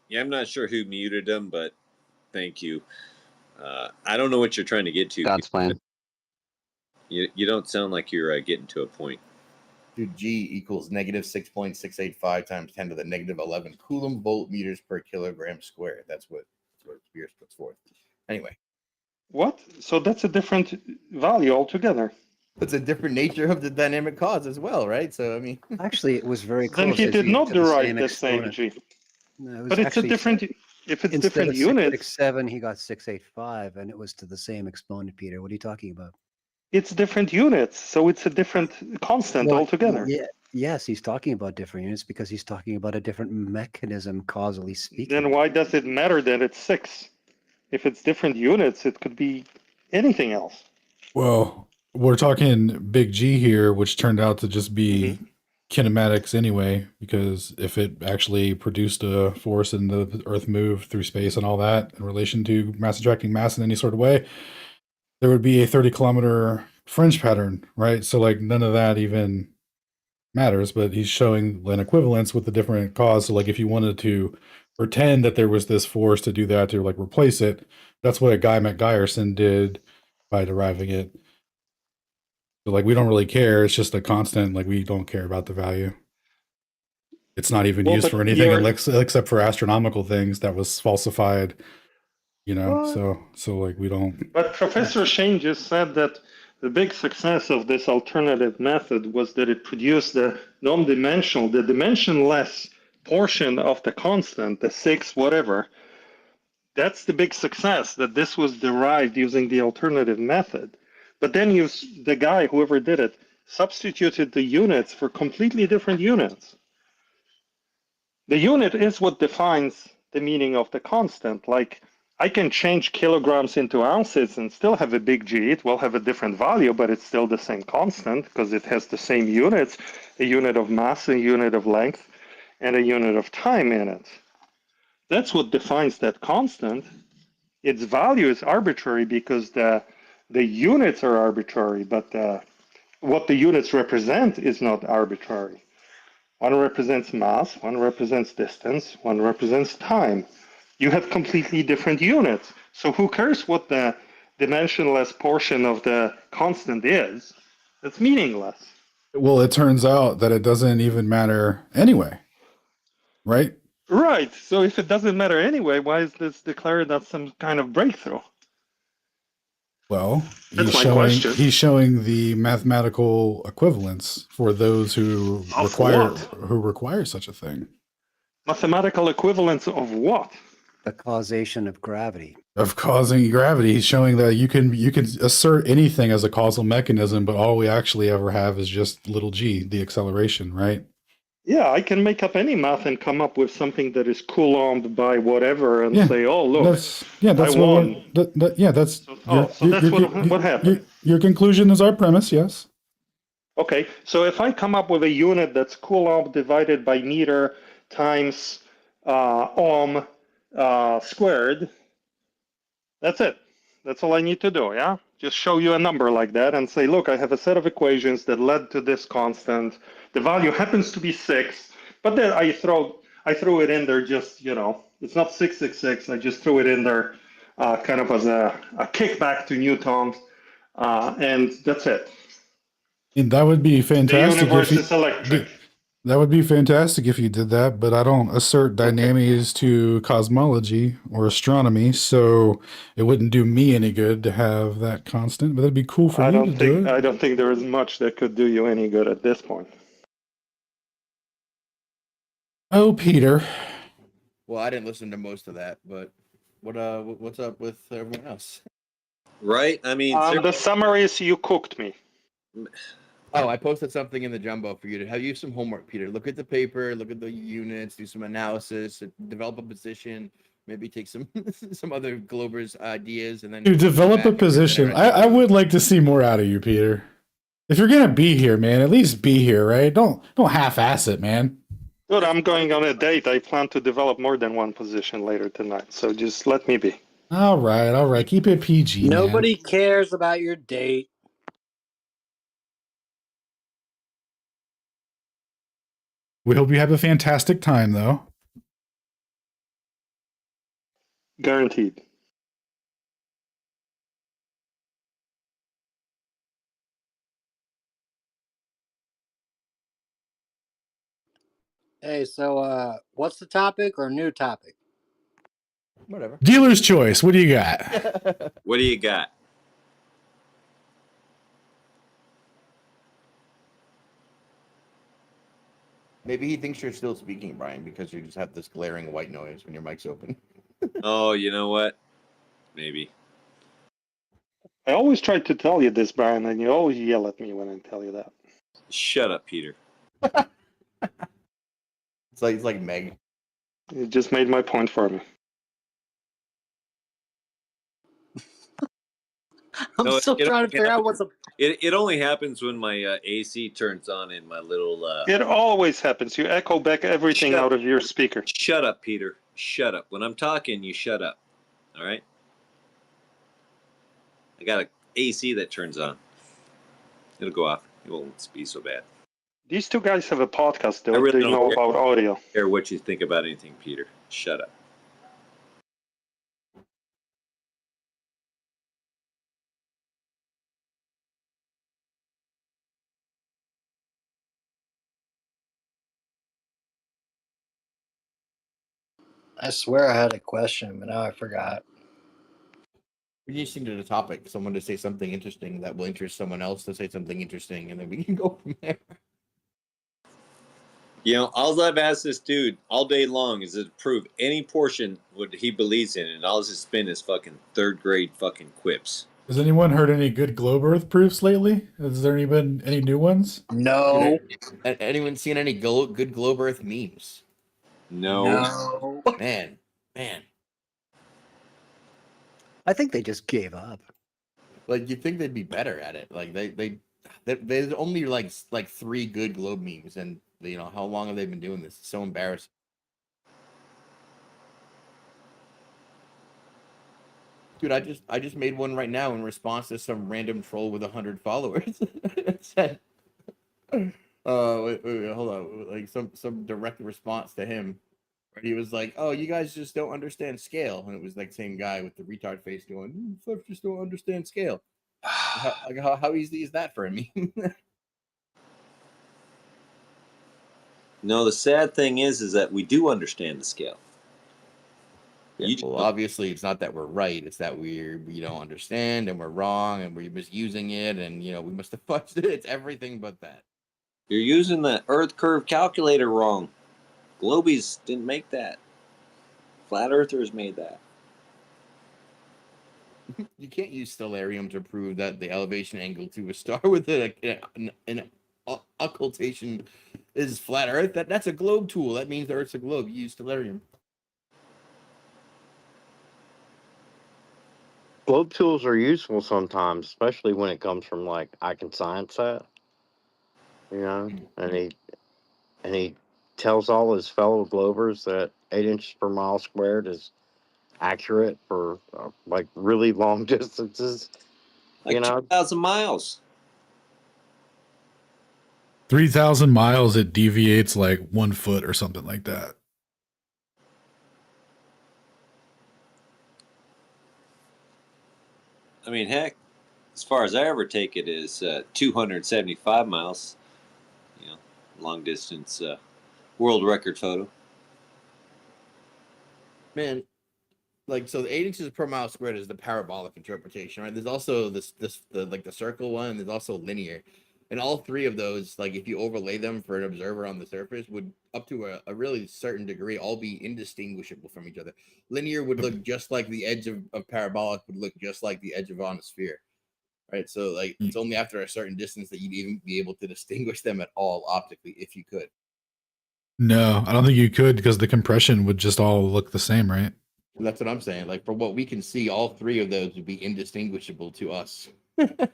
Yeah, I'm not sure who muted him, but Thank you. I don't know what you're trying to get to. God's plan. You don't sound like you're getting to a point. Dude, G equals negative 6.685 times 10 to the negative 11 Coulomb volt meters per kilogram squared. That's what Spears puts forth. Anyway. What? So that's a different value altogether. It's a different nature of the dynamic cause as well, right? So, I mean. Actually, it was very Then close. he It's did even not to the derive same the same exponent. G. No, it was But it's a actually different, if it's instead different of units, 667, he got 685, and it was to the same exponent, Peter. What are you talking about? it's different units. So it's a different constant Well, altogether. yeah, yes, he's talking about different units because he's talking about a different mechanism, causally speaking. Then why does it matter that it's 6? If it's different units, it could be anything else. Well, we're talking big G here, which turned out to just be kinematics anyway, because if it actually produced a force and the Earth moved through space and all that in relation to mass attracting mass in any sort of way, there would be a 30-kilometer fringe pattern, right? So like none of that even matters, but he's showing an equivalence with the different cause. So like if you wanted to pretend that there was this force to do that, to like replace it, that's what a guy McGuyerson did by deriving it. So like we don't really care. It's just a constant. Like we don't care about the value. It's not even used for anything except for astronomical things that was falsified. You know, so like we don't. But Professor Shane just said that the big success of this alternative method was that it produced the non-dimensional, the dimensionless portion of the constant, the 6 whatever. That's the big success, that this was derived using the alternative method. But then the guy, whoever did it, substituted the units for completely different units. The unit is what defines the meaning of the constant. Like, I can change kilograms into ounces and still have a big G. It will have a different value, but it's still the same constant because it has the same units, a unit of mass, a unit of length, and a unit of time in it. That's what defines that constant. Its value is arbitrary because the units are arbitrary, but what the units represent is not arbitrary. One represents mass, one represents distance, one represents time. You have completely different units. So who cares what the dimensionless portion of the constant is? It's meaningless. Well, it turns out that it doesn't even matter anyway, right? Right. So if it doesn't matter anyway, why is this declared as some kind of breakthrough? Well, That's my question. he's showing the mathematical equivalence for those who require such a thing. Mathematical equivalence of what? The causation of gravity. Of causing gravity. He's showing that you can assert anything as a causal mechanism, but all we actually ever have is just little g, the acceleration, right? Yeah, I can make up any math and come up with something that is coulombed by whatever and say, "Oh, look, that's I won." That's What happened. Your conclusion is our premise, yes. Okay, so if I come up with a unit that's coulomb divided by meter times ohm squared, that's it. That's all I need to do, yeah? Just show you a number like that and say, look, I have a set of equations that led to this constant. The value happens to be 6, but then I throw it in there just, it's not 666. I just threw it in there kind of as a kickback to Newton, and that's it. And that would be fantastic. The universe is electric. That would be fantastic if you did that, but I don't assert dynamies to cosmology or astronomy, so it wouldn't do me any good to have that constant, but that'd be cool for you to do it. I don't think there is much that could do you any good at this point. Oh, Peter. Well, I didn't listen to most of that, but what's up with everyone else? Right? I mean, the summary is you cooked me. Oh, I posted something in the jumbo for you to have you some homework, Peter. Look at the paper, look at the units, do some analysis, develop a position, maybe take some other Glober's ideas, and then To develop a position. I would like to see more out of you, Peter. If you're gonna be here, man, at least be here, right? Don't half-ass it, man. Good, I'm going on a date. I plan to develop more than one position later tonight, so just let me be. All right. Keep it PG. Nobody cares about your date. We hope you have a fantastic time, though. Guaranteed. Hey, so what's the topic or new topic? Whatever. Dealer's choice. What do you got? What do you got? Maybe he thinks you're still speaking, Brian, because you just have this glaring white noise when your mic's open. Oh, you know what? Maybe. I always try to tell you this, Brian, and you always yell at me when I tell you that. Shut up, Peter. It's like Meg. You just made my point for me. I'm still trying to figure out what's the. It only happens when my AC turns on in my little. It always happens. You echo back everything out of your speaker. Shut up, Peter. Shut up. When I'm talking, you shut up. All right? I got an AC that turns on. It'll go off. It won't be so bad. These two guys have a podcast, though. I really They don't know care. about audio. Care what you think about anything, Peter. Shut up. I swear I had a question, but now I forgot. We just need a topic, someone to say something interesting that will interest someone else to say something interesting, and then we can go from there. You know, all I've asked this dude all day long is to prove any portion what he believes in, and all his spin is fucking third grade fucking quips. Has anyone heard any good globe Earth proofs lately? Has there been any new ones? No. Anyone seen any good globe Earth memes? No. Man. I think they just gave up. Like, you'd think they'd be better at it. Like there's only like 3 good globe memes, and you know how long have they been doing this? It's so embarrassing. Dude, I just made one right now in response to some random troll with 100 followers. It said, wait, hold on, like some direct response to him. Where he was like, "Oh, you guys just don't understand scale," and it was like same guy with the retard face going, "Folks just don't understand scale." How easy is that for a meme? No, the sad thing is that we do understand the scale. Yeah, well, obviously, it's not that we're right; it's that we don't understand and we're wrong and we're misusing it, and you know we must have fudged it. It's everything but that. You're using the Earth curve calculator wrong. Globies didn't make that. Flat Earthers made that. You can't use stellarium to prove that the elevation angle to a star with an occultation is flat Earth. That's a globe tool. That means the Earth's a globe. You use stellarium. Globe tools are useful sometimes, especially when it comes from like I Can Science That. You know, and he tells all his fellow Globers that 8 inches per mile squared is accurate for like really long distances. Like, you know, 2,000 miles. 3,000 miles, it deviates like 1 foot or something like that. I mean, heck, as far as I ever take it is 275 miles. You know, long distance world record photo. Man, like, so the 8 inches per mile squared is the parabolic interpretation, right? There's also the circle one, and there's also linear. And all 3 of those, like, if you overlay them for an observer on the surface, would up to a really certain degree all be indistinguishable from each other. Linear would look just like the edge of parabolic would look just like the edge of on a sphere, right? So, like, it's only after a certain distance that you'd even be able to distinguish them at all optically, if you could. No, I don't think you could, because the compression would just all look the same, right? And that's what I'm saying. Like, for what we can see, all 3 of those would be indistinguishable to us.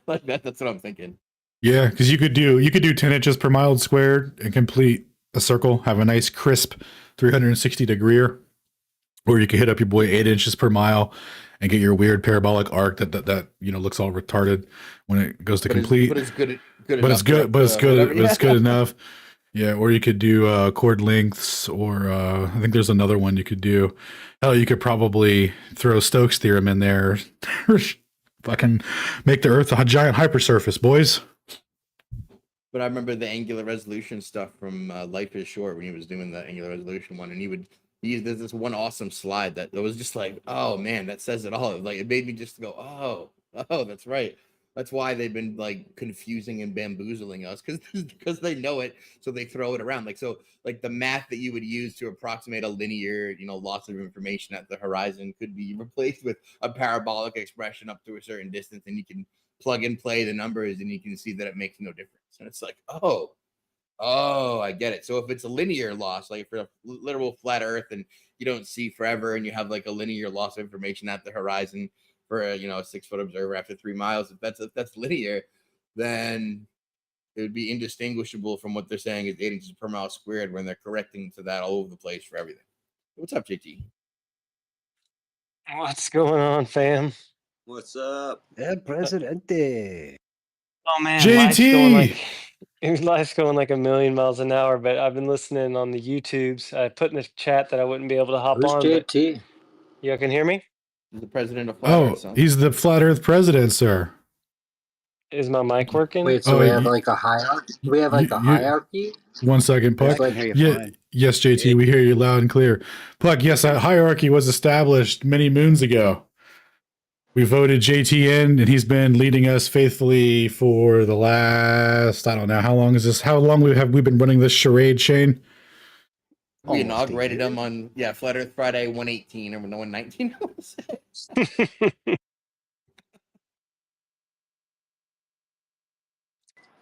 Like that's what I'm thinking. Yeah, because you could do 10 inches per mile squared and complete a circle, have a nice crisp 360 degree, or you could hit up your boy 8 inches per mile and get your weird parabolic arc that you know looks all retarded when it goes to complete. But it's good. It's good enough. Yeah, or you could do chord lengths, or I think there's another one you could do. Hell, you could probably throw Stokes' theorem in there. Fucking make the Earth a giant hypersurface, boys. But I remember the angular resolution stuff from Life is Short when he was doing the angular resolution one, and there's this one awesome slide that was just like, oh man, that says it all. Like it made me just go, oh, that's right. That's why they've been like confusing and bamboozling us because they know it, so they throw it around. Like the math that you would use to approximate a linear, loss of information at the horizon could be replaced with a parabolic expression up to a certain distance, and you can plug and play the numbers, and you can see that it makes no difference. And it's like, oh, I get it. So if it's a linear loss, like for a literal flat Earth, and you don't see forever, and you have like a linear loss of information at the horizon for a 6-foot observer after 3 miles, if that's linear, then it would be indistinguishable from what they're saying is 8 inches per mile squared when they're correcting to that all over the place for everything. What's up, JT? What's going on, fam? What's up? El Presidente. Oh man, JT! life's going like a million miles an hour. But I've been listening on the YouTubes. I put in the chat that I wouldn't be able to hop Who's on. But JT? y'all can hear me? He's the president of Flat Earth, son. He's the Flat Earth president, sir. Is my mic working? Wait, so we have like a hierarchy? We have like a hierarchy? 1 second, Puck. I can hear you fine. Yes, JT, we hear you loud and clear. Puck, yes, that hierarchy was established many moons ago. We voted JT in, and he's been leading us faithfully for the last, I don't know, how long is this? How long have we been running this charade, Shane? We inaugurated him on Flat Earth Friday 118 or 119.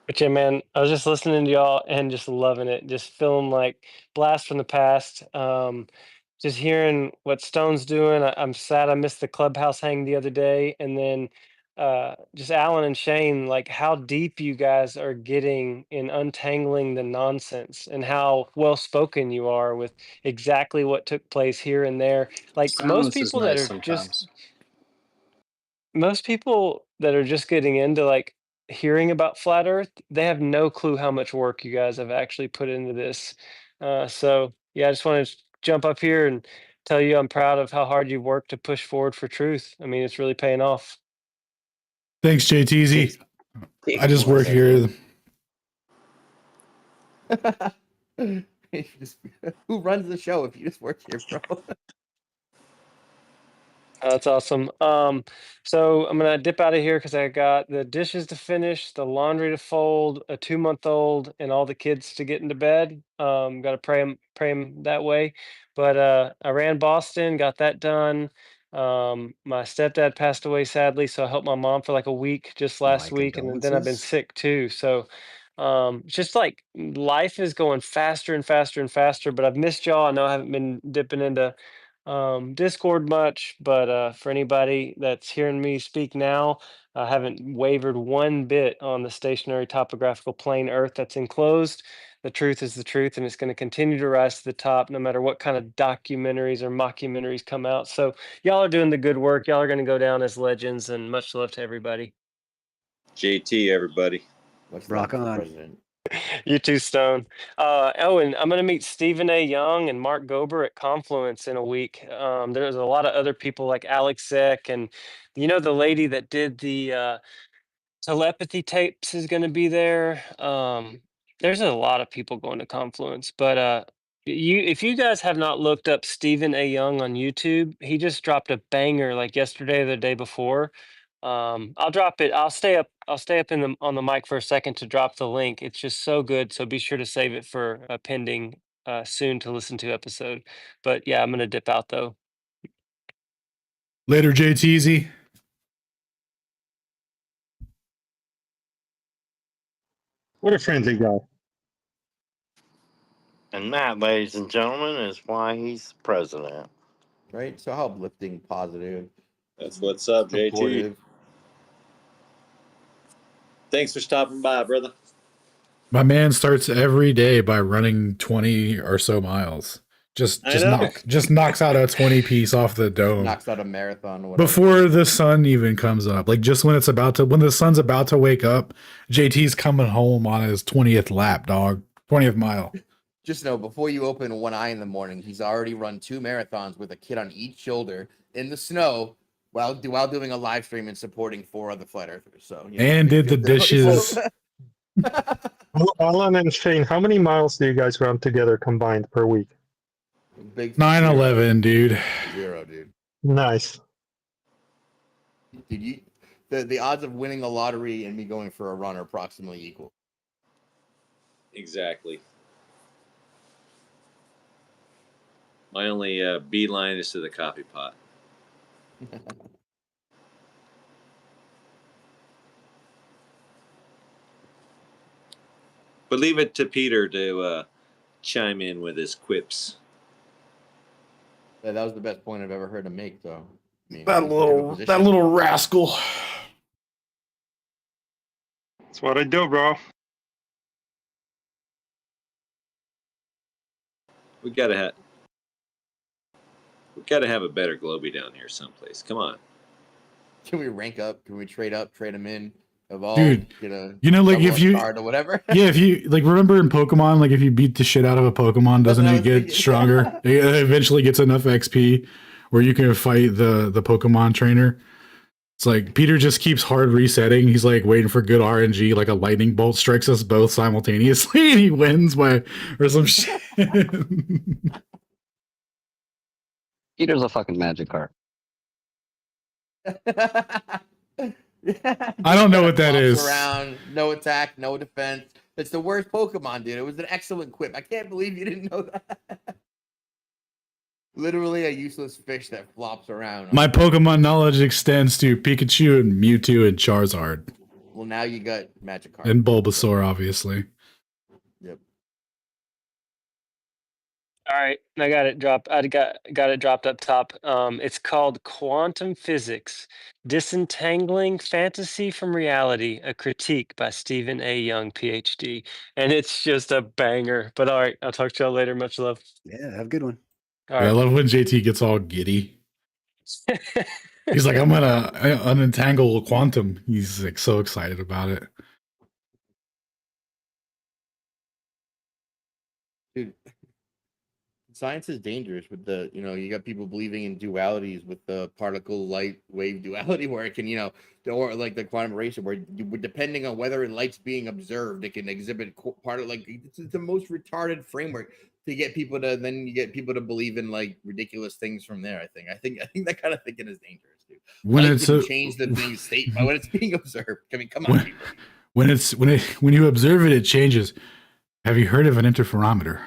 But yeah, man, I was just listening to y'all and just loving it. Just feeling like blast from the past. Just hearing what Stone's doing. I'm sad I missed the clubhouse hang the other day. And then just Alan and Shane, like how deep you guys are getting in untangling the nonsense and how well spoken you are with exactly what took place here and there. Like Silence is nice sometimes. most people that are just getting into like hearing about flat earth, they have no clue how much work you guys have actually put into this. So yeah, I just want to jump up here and tell you I'm proud of how hard you've worked to push forward for truth. I mean, it's really paying off. Thanks, JTZ. I just work here. Who runs the show if you just work here, bro? That's awesome. So I'm gonna dip out of here because I got the dishes to finish, the laundry to fold, a 2-month-old, and all the kids to get into bed. Got to pray them that way. But I ran Boston, got that done. My stepdad passed away sadly, so I helped my mom for like a week just last week, and then I've been sick too. So just like life is going faster and faster and faster. But I've missed y'all. I know I haven't been dipping into Discord much, but for anybody that's hearing me speak now, I haven't wavered one bit on the stationary topographical plane Earth that's enclosed. The truth is the truth, and it's going to continue to rise to the top no matter what kind of documentaries or mockumentaries come out. So y'all are doing the good work. Y'all are going to go down as legends, and much love to everybody. JT, everybody. Rock on. You too, Stone. And I'm going to meet Stephen A. Young and Mark Gober at Confluence in a week. There's a lot of other people like Alex Zek, and the lady that did the telepathy tapes is going to be there. There's a lot of people going to Confluence, but if you guys have not looked up Stephen A. Young on YouTube, he just dropped a banger like yesterday or the day before. I'll drop it. I'll stay up on the mic for a second to drop the link. It's just so good. So be sure to save it for a pending soon to listen to episode. But yeah, I'm gonna dip out though. Later, JTZ. What a friendly guy. And that, ladies and gentlemen, is why he's president. Right? So how uplifting, positive. That's what's up, supportive. JT. Thanks for stopping by, brother. My man starts every day by running 20 or so miles. Just knocks out a 20 piece off the dome. Knocks out a marathon or whatever. Before the sun even comes up. Like just when the sun's about to wake up, JT's coming home on his 20th lap, dog. 20th mile. Just know, before you open one eye in the morning, he's already run 2 marathons with a kid on each shoulder in the snow while doing a live stream and supporting 4 other flat earthers. So, and did the dishes. Well, Alan and Shane, how many miles do you guys run together combined per week? Big 9/11, dude. 0, dude. Nice. Dude, the odds of winning the lottery and me going for a run are approximately equal. Exactly. My only beeline is to the coffee pot. But leave it to Peter to chime in with his quips. That was the best point I've ever heard him make, though. I mean, That little rascal. That's what I do, bro. We gotta have a better Globy down here someplace. Come on. Can we rank up? Can we trade up, trade them in, evolve? Dude, you know, like if you card or whatever. Yeah, if you like, remember in Pokemon, like if you beat the shit out of a Pokemon, doesn't it get stronger? It eventually gets enough XP where you can fight the Pokemon trainer. It's like Peter just keeps hard resetting. He's like waiting for good RNG, like a lightning bolt strikes us both simultaneously, and he wins by or some shit. Peter's a fucking magic card. I don't know what that is. Around, no attack, no defense. It's the worst Pokemon, dude. It was an excellent quip. I can't believe you didn't know that. Literally a useless fish that flops around. My Pokemon knowledge extends to Pikachu and Mewtwo and Charizard. Well, now you got magic card. And Bulbasaur, obviously. Yep. All right, I got it dropped. I got it dropped up top. It's called Quantum Physics: Disentangling Fantasy from Reality, a critique by Stephen A. Young, PhD, and it's just a banger. But all right, I'll talk to y'all later. Much love. Yeah, have a good one. All I right. love when JT gets all giddy. He's like, I'm gonna unentangle quantum. He's like so excited about it. Dude, science is dangerous with the, you got people believing in dualities with the particle light wave duality where it can, or like the quantum erasure where depending on whether light's being observed, it can exhibit part of it's the most retarded framework to get people to, then you get people to believe in like ridiculous things from there. I think that kind of thinking is dangerous, dude. When Light it's can change the thing's state by when it's being observed. I mean, come on, people. When you observe it, it changes. Have you heard of an interferometer?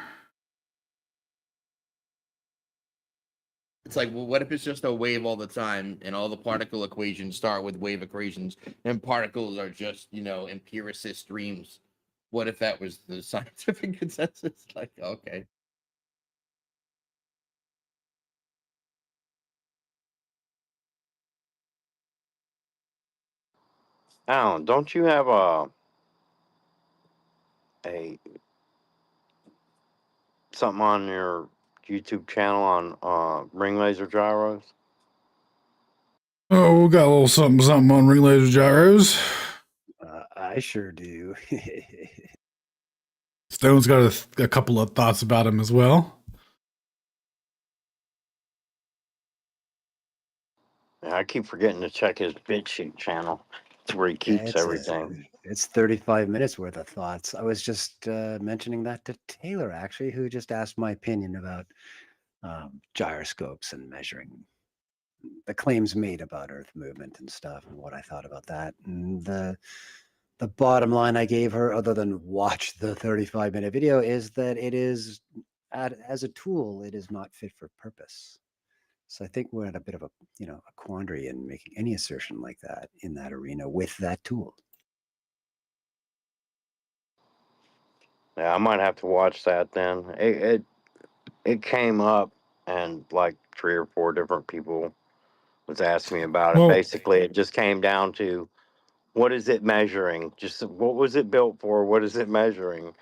It's like, well, what if it's just a wave all the time and all the particle equations start with wave equations and particles are just, empiricist streams? What if that was the scientific consensus? Like, okay. Alan, don't you have a something on your YouTube channel on ring laser gyros? Oh, we got a little something on ring laser gyros. I sure do. Stone's got a couple of thoughts about him as well. Yeah, I keep forgetting to check his BitChute channel. It's where he keeps everything. It's 35 minutes worth of thoughts. I was just mentioning that to Taylor, actually, who just asked my opinion about gyroscopes and measuring the claims made about Earth movement and stuff, and what I thought about that. And the bottom line I gave her, other than watch the 35-minute video, is that it is, as a tool, it is not fit for purpose. So I think we're at a bit of a quandary in making any assertion like that in that arena with that tool. Yeah, I might have to watch that then. It came up and like 3 or 4 different people was asking me about it. Well, basically, it just came down to what is it measuring? Just what was it built for? What is it measuring?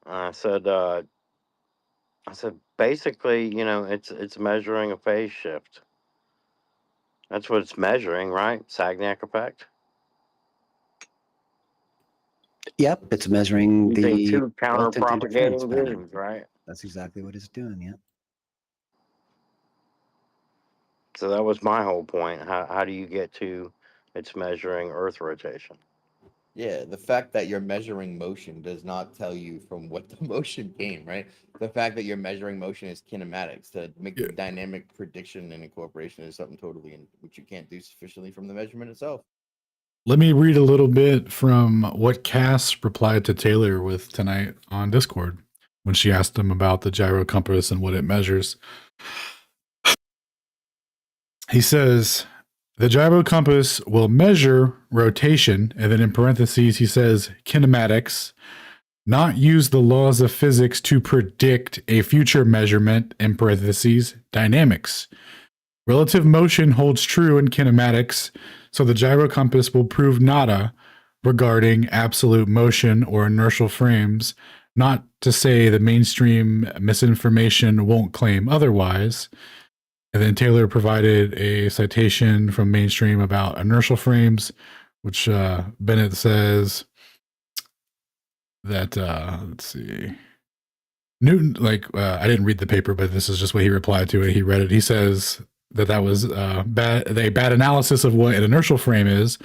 I said basically, it's measuring a phase shift. That's what it's measuring, right? Sagnac effect. Yep, it's measuring Using the two relative interference counter-propagating pattern. beams, right? That's exactly what it's doing. Yeah. So that was my whole point. How do you get to it's measuring Earth rotation? Yeah, the fact that you're measuring motion does not tell you from what the motion came, right? The fact that you're measuring motion is kinematics. To make the dynamic prediction and incorporation is something totally which you can't do sufficiently from the measurement itself. Let me read a little bit from what Cass replied to Taylor with tonight on Discord when she asked him about the gyro compass and what it measures. He says, the gyro compass will measure rotation, and then in parentheses, he says kinematics, not use the laws of physics to predict a future measurement, in parentheses, dynamics. Relative motion holds true in kinematics, so the gyro compass will prove nada regarding absolute motion or inertial frames, not to say the mainstream misinformation won't claim otherwise. And then Taylor provided a citation from mainstream about inertial frames, which Bennett says that, let's see, Newton, I didn't read the paper, but this is just what he replied to it. He read it. He says that was a bad analysis of what an inertial frame is.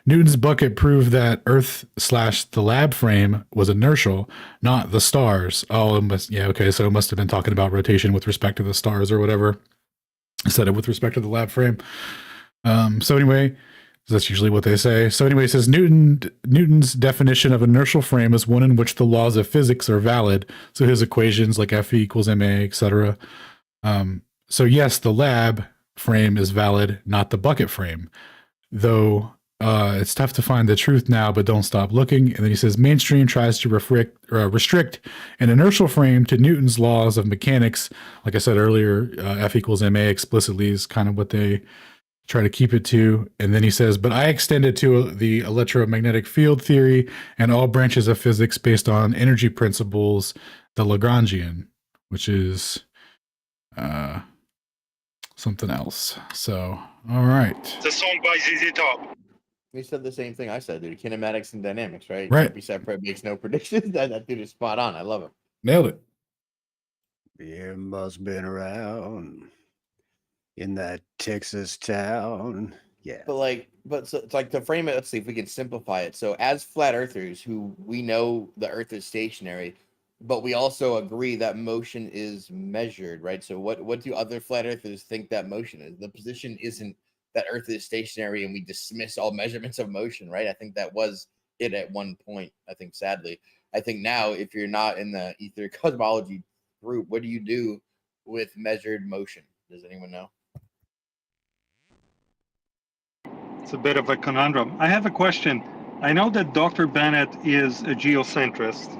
Newton's bucket proved that Earth/the lab frame was inertial, not the stars. Oh, okay, so it must have been talking about rotation with respect to the stars or whatever. Said it with respect to the lab frame. So anyway, that's usually what they say. So anyway, it says Newton's definition of inertial frame is one in which the laws of physics are valid. So his equations like F equals ma, etc. So yes, the lab frame is valid, not the bucket frame. Though it's tough to find the truth now, but don't stop looking. And then he says mainstream tries to restrict an inertial frame to Newton's laws of mechanics. Like I said earlier, F equals ma explicitly is kind of what they try to keep it to. And then he says, but I extend it to the electromagnetic field theory and all branches of physics based on energy principles, the Lagrangian, which is something else. So, all right. It's a song by ZZ Top. He said the same thing I said, dude. Kinematics and dynamics, right? Right. Can't be separate, makes no predictions. that dude is spot on. I love him. Nailed it. Beer must been around in that Texas town. Yeah. But so it's like to frame it, let's see if we can simplify it. So as flat earthers who we know the earth is stationary, but we also agree that motion is measured, right? So what do other flat earthers think that motion is? The position isn't that earth is stationary and we dismiss all measurements of motion, right? I think that was it at one point, I think, sadly. I think now, if you're not in the Aether Cosmology group, what do you do with measured motion? Does anyone know? It's a bit of a conundrum. I have a question. I know that Dr. Bennett is a geocentrist,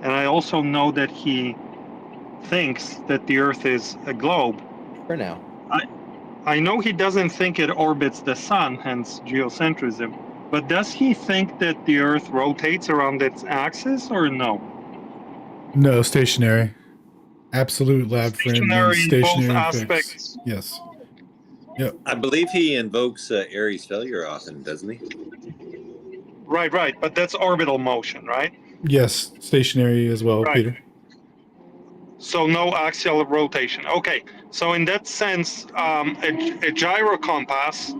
and I also know that he thinks that the Earth is a globe. For now. I know he doesn't think it orbits the sun, hence geocentrism, but does he think that the Earth rotates around its axis or no? No, stationary. Absolute lab frame means stationary fixed. Yes. Yep. I believe he invokes Aries failure often, doesn't he? Right. But that's orbital motion, right? Yes, stationary as well, right. Peter. So no axial rotation. Okay. So in that sense, a gyro compass,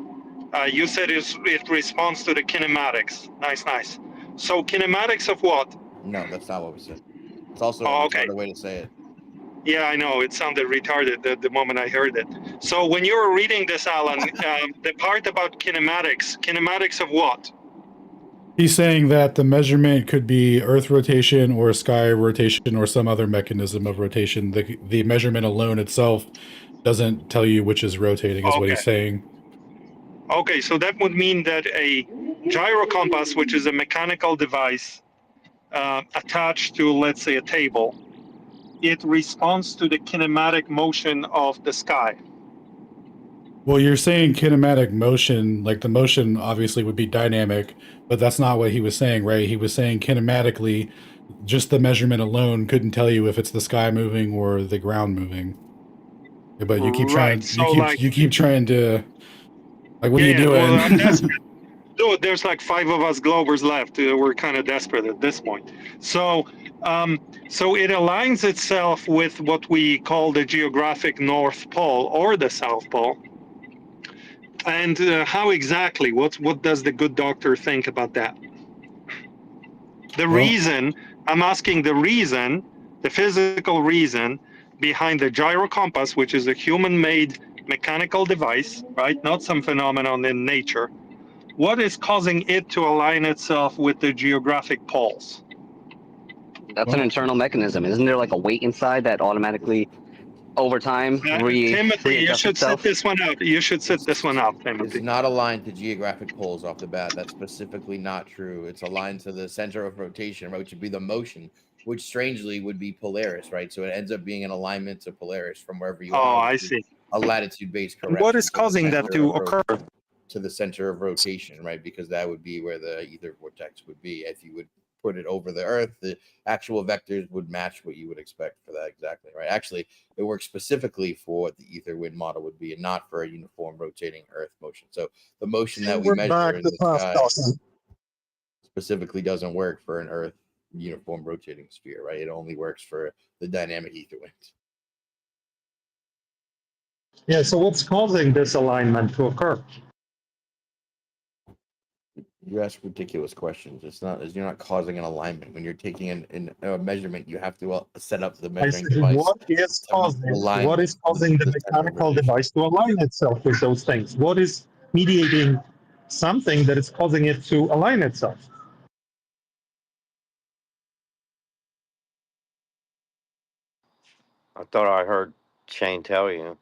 you said it responds to the kinematics. Nice. So kinematics of what? No, that's not what we said. It's also a way to say it. Yeah, I know. It sounded retarded the moment I heard it. So when you were reading this, Alan, the part about kinematics of what? He's saying that the measurement could be Earth rotation or sky rotation or some other mechanism of rotation. The measurement alone itself doesn't tell you which is rotating, is what he's saying. Okay, so that would mean that a gyro compass, which is a mechanical device attached to, let's say, a table, it responds to the kinematic motion of the sky. Well, you're saying kinematic motion, like the motion obviously would be dynamic, but that's not what he was saying, right? He was saying kinematically, just the measurement alone couldn't tell you if it's the sky moving or the ground moving. But you keep trying, you keep trying to, like, what are you doing? Well, I'm desperate. Dude, there's like 5 of us Globers left. We're kind of desperate at this point. So it aligns itself with what we call the geographic North Pole or the South Pole. And how exactly? What does the good doctor think about that? I'm asking the reason, the physical reason behind the gyro compass, which is a human-made mechanical device, right? Not some phenomenon in nature. What is causing it to align itself with the geographic poles? That's an internal mechanism. Isn't there like a weight inside that automatically, over time, Timothy, you readjusts should sit itself? this one out. You should sit this one out, It's Timothy. not aligned to geographic poles off the bat. That's specifically not true. It's aligned to the center of rotation, right, which would be the motion, which strangely would be Polaris, right? So it ends up being an alignment to Polaris from wherever you are. I see. A latitude-based correction. What is causing that to occur? To the center of rotation, right? Because that would be where the ether vortex would be. If you would put it over the Earth, the actual vectors would match what you would expect for that exactly, right? Actually, it works specifically for what the ether wind model would be and not for a uniform rotating Earth motion. So the motion that we measure in the sky specifically doesn't work for an Earth uniform rotating sphere, right? It only works for the dynamic ether winds. Yeah, so what's causing this alignment to occur? You ask ridiculous questions. You're not causing an alignment. When you're taking a measurement, you have to set up the measuring device. What is causing the mechanical device to align itself with those things? What is mediating something that is causing it to align itself? I thought I heard Shane tell you.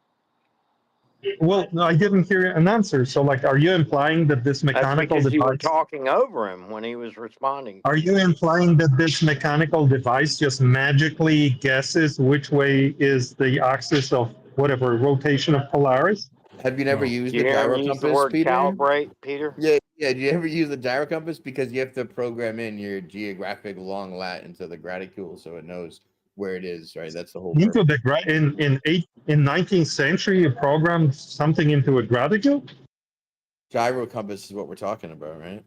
Well, no, I didn't hear an answer. So, like, are you implying that this mechanical That's because you were device? talking over him when he was responding. Are you implying that this mechanical device just magically guesses which way is the axis of whatever rotation of Polaris? Have you never used the You ever gyro use the compass, word Peter? calibrate, Peter? Yeah. Do you ever use the gyro compass? Because you have to program in your geographic long lat into the graticule so it knows where it is, right? That's the whole purpose. Into the in 19th century, you programmed something into a graticule? Gyro compass is what we're talking about, right?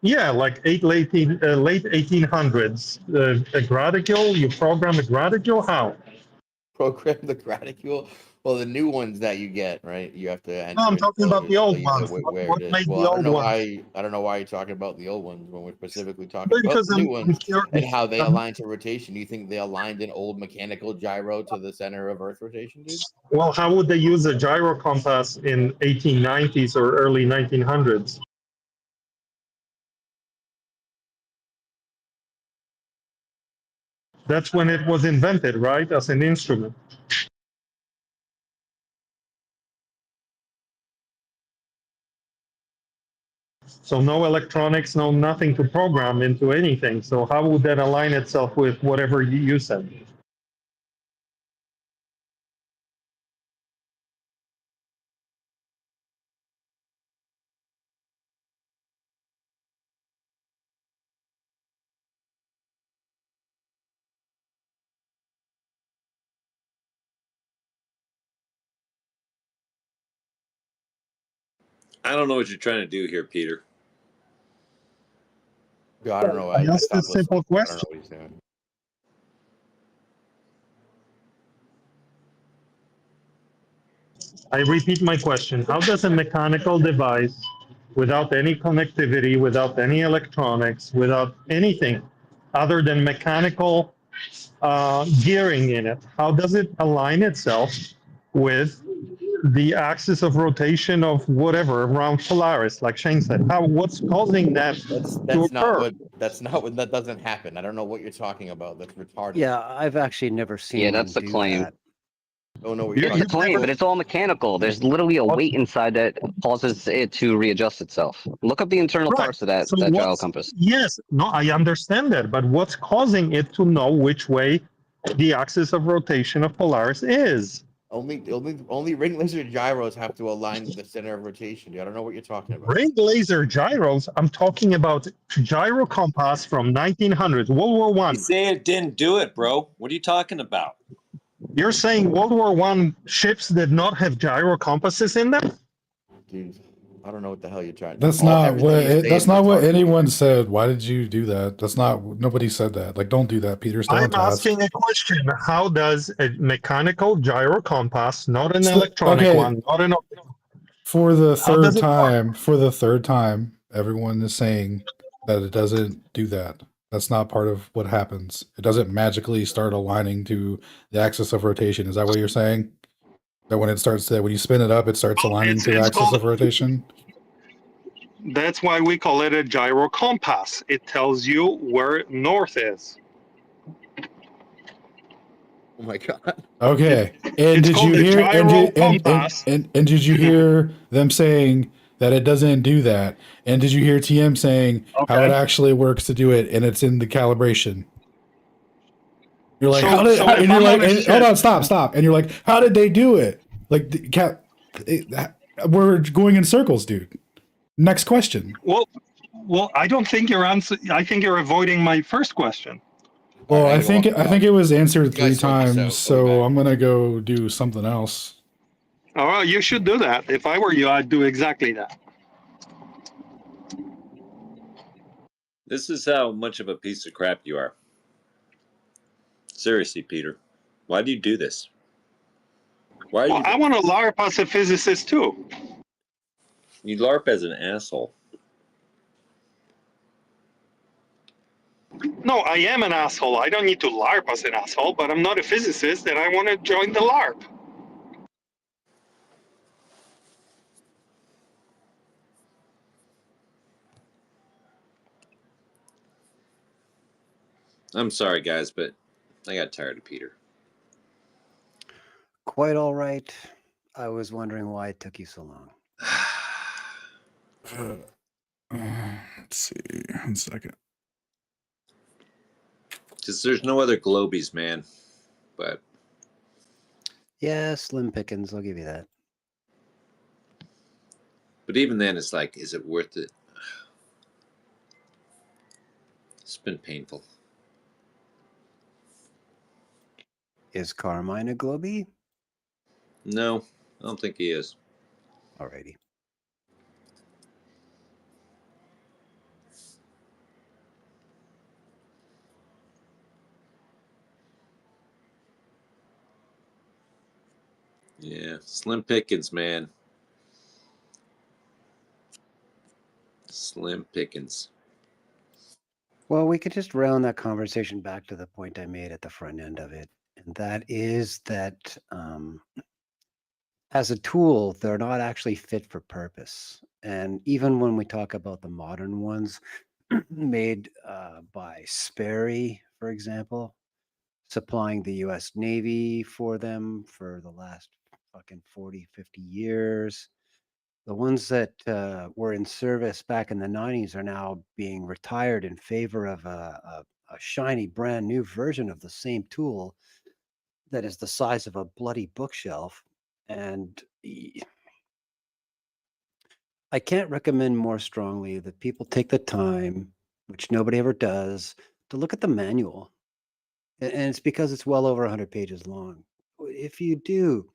Yeah, like late 1800s. A graticule, you program a graticule? How? Program the graticule. Well, the new ones that you get, right? You have to enter. No, I'm talking about the old ones. Where What it is. made Well, the I don't old know ones? why. I don't know why you're talking about the old ones when we're specifically talking Because about the new I'm ones curious. and how they align to rotation. Do you think they aligned an old mechanical gyro to the center of Earth rotation, dude? Well, how would they use a gyro compass in 1890s or early 1900s? That's when it was invented, right, as an instrument. So no electronics, no nothing to program into anything. So how would that align itself with whatever you said? I don't know what you're trying to do here, Peter. I don't know. I asked a simple question. I don't know what he's doing. I repeat my question. How does a mechanical device, without any connectivity, without any electronics, without anything other than mechanical gearing in it, how does it align itself with the axis of rotation of whatever around Polaris, like Shane said? What's causing that to occur? That's not what that doesn't happen. I don't know what you're talking about. That's retarded. Yeah, I've actually never seen. Yeah, that's the claim. That. Don't know what That's the claim, but it's all mechanical. There's literally a weight inside that causes it to readjust itself. Look up the internal parts of that gyro compass. Yes, no, I understand that, but what's causing it to know which way the axis of rotation of Polaris is? Only ring laser gyros have to align with the center of rotation. I don't know what you're talking about. Ring laser gyros, I'm talking about gyro compass from 1900s, World War I. You say it didn't do it, bro. What are you talking about? You're saying World War I ships did not have gyro compasses in them? Dude, I don't know what the hell you're trying. That's not what anyone said. Why did you do that? Nobody said that. Like, don't do that, Peter. Stay on I'm task. asking a question. How does a mechanical gyro compass, not an electronic one, not an for the third time, everyone is saying that it doesn't do that. That's not part of what happens. It doesn't magically start aligning to the axis of rotation. Is that what you're saying? That when you spin it up, it starts aligning to the axis of rotation? That's why we call it a gyro compass. It tells you where north is. Oh my god. Okay. And It's did called you the hear gyro compass. and did you hear them saying that it doesn't do that? And did you hear TM saying how it Okay. actually works to do it and it's in the calibration? You're like, So if and you're I'm like, on a and, hold ship, on, stop. And you're like, how did they do it? Like, we're going in circles, dude. Next question. well, I don't think you're I think you're avoiding my first question. Well, All right, I think it was answered you 3 guys sort this times, out. I'll be so back. I'm gonna go do something else. All right, you should do that. If I were you, I'd do exactly that. This is how much of a piece of crap you are. Seriously, Peter. Why do you do this? Why are Well, you? I want to LARP as a physicist too. You LARP as an asshole. No, I am an asshole. I don't need to LARP as an asshole, but I'm not a physicist and I want to join the LARP. I'm sorry, guys, but I got tired of Peter. Quite all right. I was wondering why it took you so long. Let's see. 1 second. Because there's no other Globies, man. But yeah, slim pickings. I'll give you that. But even then, it's like, is it worth it? It's been painful. Is Carmine a Globie? No, I don't think he is. Alrighty. Yeah, slim pickings, man. Slim pickings. Well, we could just round that conversation back to the point I made at the front end of it. And that is that as a tool, they're not actually fit for purpose. And even when we talk about the modern ones made by Sperry, for example, supplying the US Navy for them for the last fucking 40, 50 years. The ones that were in service back in the 90s are now being retired in favor of a shiny brand new version of the same tool that is the size of a bloody bookshelf. And I can't recommend more strongly that people take the time, which nobody ever does, to look at the manual. And it's because it's well over 100 pages long. If you do,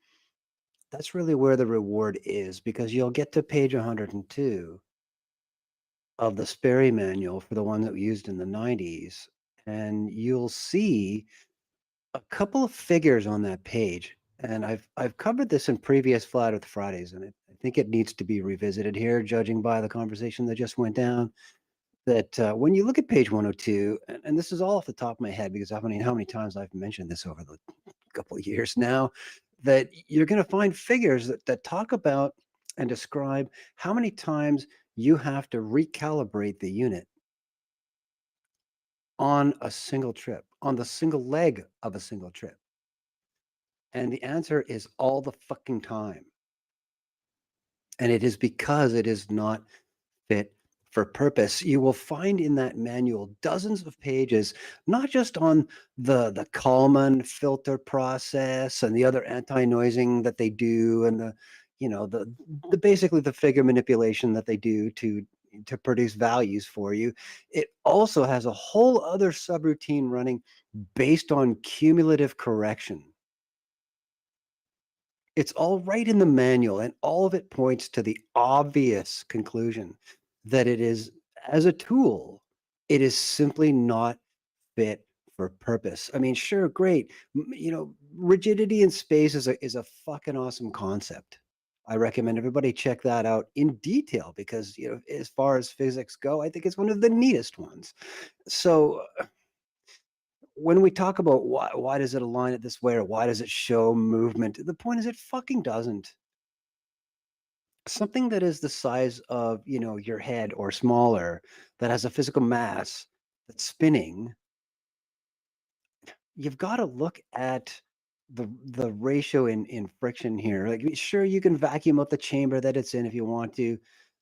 that's really where the reward is, because you'll get to page 102 of the Sperry manual for the one that we used in the 90s, and you'll see a couple of figures on that page. And I've covered this in previous Flat Earth Fridays, and I think it needs to be revisited here, judging by the conversation that just went down. That when you look at page 102, and this is all off the top of my head because I mean, how many times I've mentioned this over the couple of years now, that you're going to find figures that talk about and describe how many times you have to recalibrate the unit on a single trip, on the single leg of a single trip. And the answer is all the fucking time. And it is because it is not fit for purpose. You will find in that manual dozens of pages, not just on the Kalman filter process and the other anti-noising that they do, and the basically the figure manipulation that they do to produce values for you. It also has a whole other subroutine running based on cumulative correction. It's all right in the manual, and all of it points to the obvious conclusion that it is, as a tool, it is simply not fit for purpose. I mean, sure, great. Rigidity in space is a fucking awesome concept. I recommend everybody check that out in detail because, as far as physics go, I think it's one of the neatest ones. So when we talk about why does it align it this way or why does it show movement, the point is it fucking doesn't. Something that is the size of, your head or smaller, that has a physical mass that's spinning, you've got to look at the ratio in friction here. Like, sure, you can vacuum up the chamber that it's in if you want to.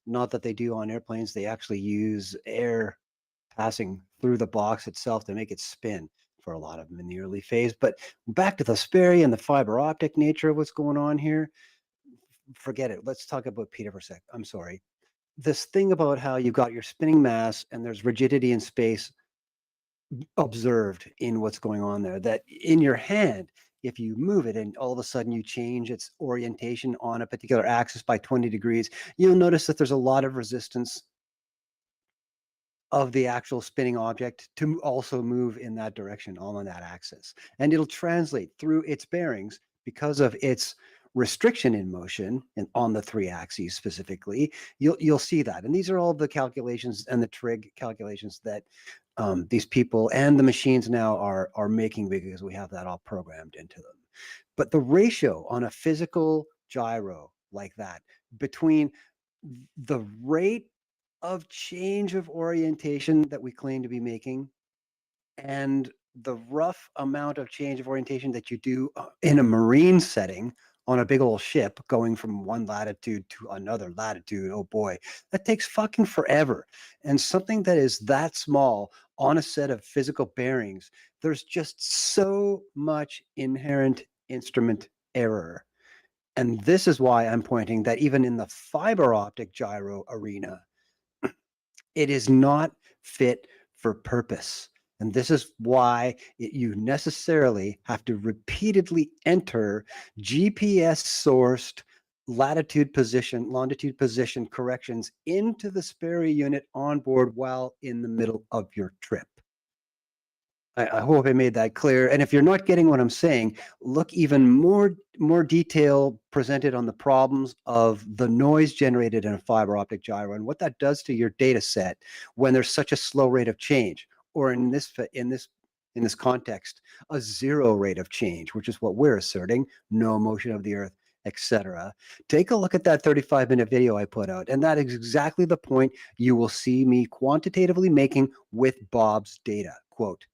Not that they do on airplanes. They actually use air passing through the box itself to make it spin for a lot of them in the early phase. But back to the Sperry and the fiber optic nature of what's going on here. Forget it. Let's talk about Peter for a sec. I'm sorry. This thing about how you've got your spinning mass and there's rigidity in space observed in what's going on there, that in your hand, if you move it and all of a sudden you change its orientation on a particular axis by 20 degrees, you'll notice that there's a lot of resistance of the actual spinning object to also move in that direction on that axis. And it'll translate through its bearings because of its restriction in motion and on the 3 axes specifically. You'll see that. And these are all the calculations and the trig calculations that these people and the machines now are making because we have that all programmed into them. But the ratio on a physical gyro like that between the rate of change of orientation that we claim to be making and the rough amount of change of orientation that you do in a marine setting on a big old ship going from one latitude to another latitude, oh boy, that takes fucking forever. And something that is that small on a set of physical bearings, there's just so much inherent instrument error. And this is why I'm pointing that even in the fiber optic gyro arena, it is not fit for purpose. And this is why you necessarily have to repeatedly enter GPS sourced latitude position, longitude position corrections into the Sperry unit on board while in the middle of your trip. I hope I made that clear. And if you're not getting what I'm saying, look even more detail presented on the problems of the noise generated in a fiber optic gyro and what that does to your data set when there's such a slow rate of change, or in this context, a zero rate of change, which is what we're asserting, no motion of the Earth, etc. Take a look at that 35-minute video I put out, and that is exactly the point you will see me quantitatively making with Bob's data. Quote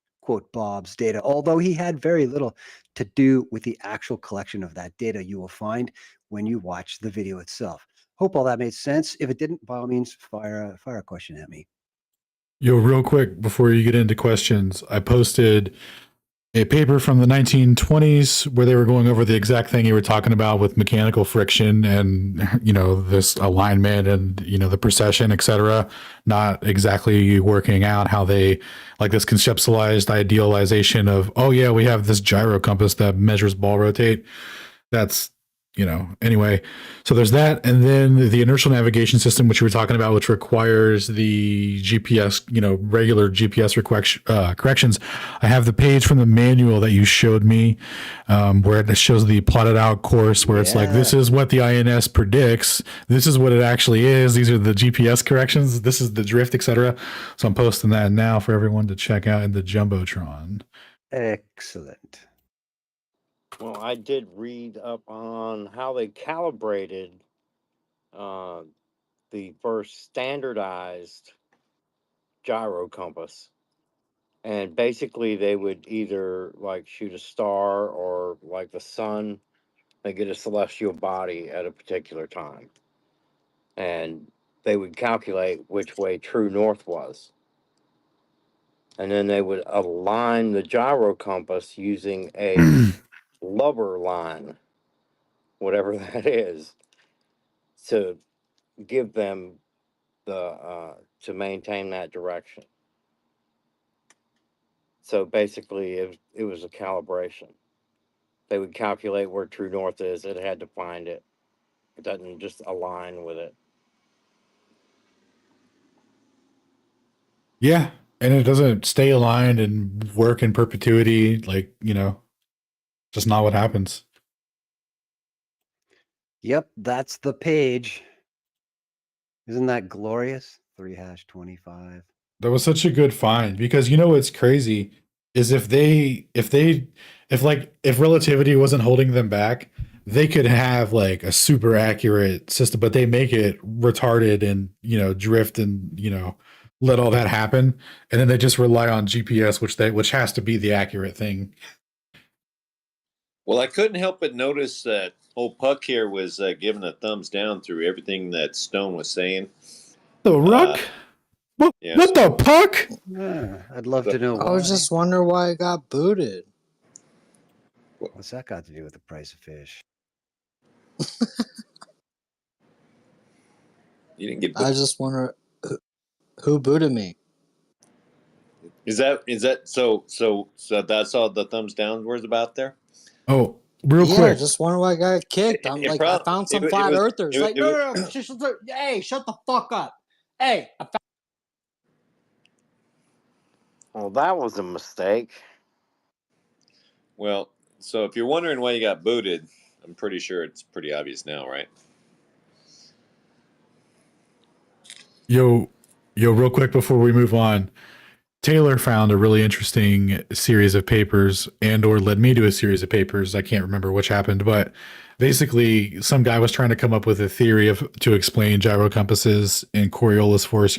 Bob's data, although he had very little to do with the actual collection of that data, you will find when you watch the video itself. Hope all that made sense. If it didn't, by all means, fire a question at me. Yo, real quick, before you get into questions, I posted a paper from the 1920s where they were going over the exact thing you were talking about with mechanical friction and, this alignment and, the precession, et cetera, not exactly working out how they, like this conceptualized idealization of, oh yeah, we have this gyro compass that measures ball rotate. That's, anyway, so there's that. And then the inertial navigation system, which we were talking about, which requires the GPS, regular GPS corrections. I have the page from the manual that you showed me, where it shows the plotted out course where it's like, this is what the INS predicts. This is what it actually is. These are the GPS corrections. This is the drift, etc. So I'm posting that now for everyone to check out in the Jumbotron. Excellent. Well, I did read up on how they calibrated the first standardized gyro compass. And basically, they would either like shoot a star or like the sun, they get a celestial body at a particular time. And they would calculate which way true north was. And then they would align the gyro compass using a lubber line, whatever that is, to give them the to maintain that direction. So basically, it was a calibration. They would calculate where true north is. It had to find it. It doesn't just align with it. Yeah, and it doesn't stay aligned and work in perpetuity. Like, just not what happens. Yep, that's the page. Isn't that glorious? 3-25. That was such a good find because you know what's crazy is if relativity wasn't holding them back, they could have like a super accurate system, but they make it retarded and drift and let all that happen, and then they just rely on GPS, which has to be the accurate thing. Well, I couldn't help but notice that old Puck here was giving a thumbs down through everything that Stone was saying. The Ruck? What the Puck? I'd love to know why. I was just wondering why it got booted. What's that got to do with the price of fish? You didn't get I just wonder who booted me. Is that so that's all the thumbs down was about there? Oh, real Yeah, quick. just wonder why I got kicked. I'm like, I found some flat earthers. Like, no. Hey, shut the fuck up. Hey, I found. Well, that was a mistake. Well, so if you're wondering why you got booted, I'm pretty sure it's pretty obvious now, right? Yo, real quick before we move on, Taylor found a really interesting series of papers or led me to a series of papers. I can't remember which happened, but basically some guy was trying to come up with a theory to explain gyro compasses and Coriolis force,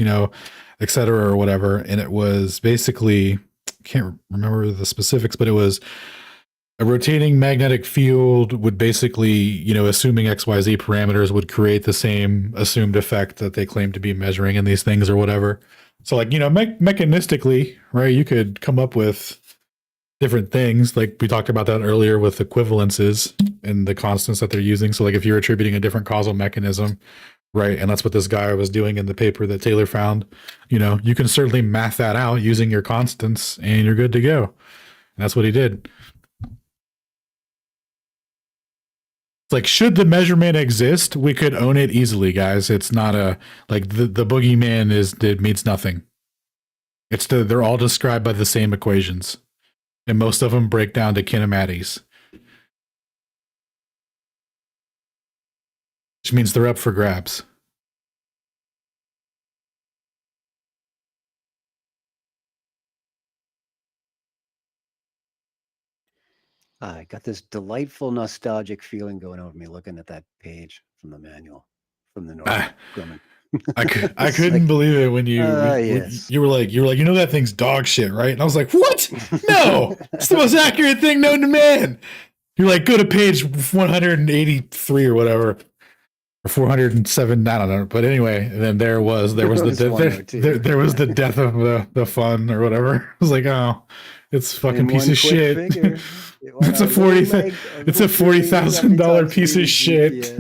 et cetera, or whatever. And it was basically, can't remember the specifics, but it was a rotating magnetic field would basically, assuming XYZ parameters would create the same assumed effect that they claim to be measuring in these things or whatever. So like, mechanistically, right, you could come up with different things. Like we talked about that earlier with equivalences and the constants that they're using. So like if you're attributing a different causal mechanism, right, and that's what this guy was doing in the paper that Taylor found, you can certainly math that out using your constants and you're good to go. And that's what he did. It's like, should the measurement exist, we could own it easily, guys. It's not like the boogeyman it means nothing. They're all described by the same equations, and most of them break down to kinematics, which means they're up for grabs. I got this delightful nostalgic feeling going over me looking at that page from the manual from the North Grumman. I couldn't believe it when you were like, that thing's dog shit, right? And I was like, what? No, it's the most accurate thing known to man. You're like, go to page 183 or whatever, or 407. I don't know, but anyway, and then there was the death of the fun or whatever. I was like, oh, it's a fucking piece of shit. It's a $40,000 piece of shit.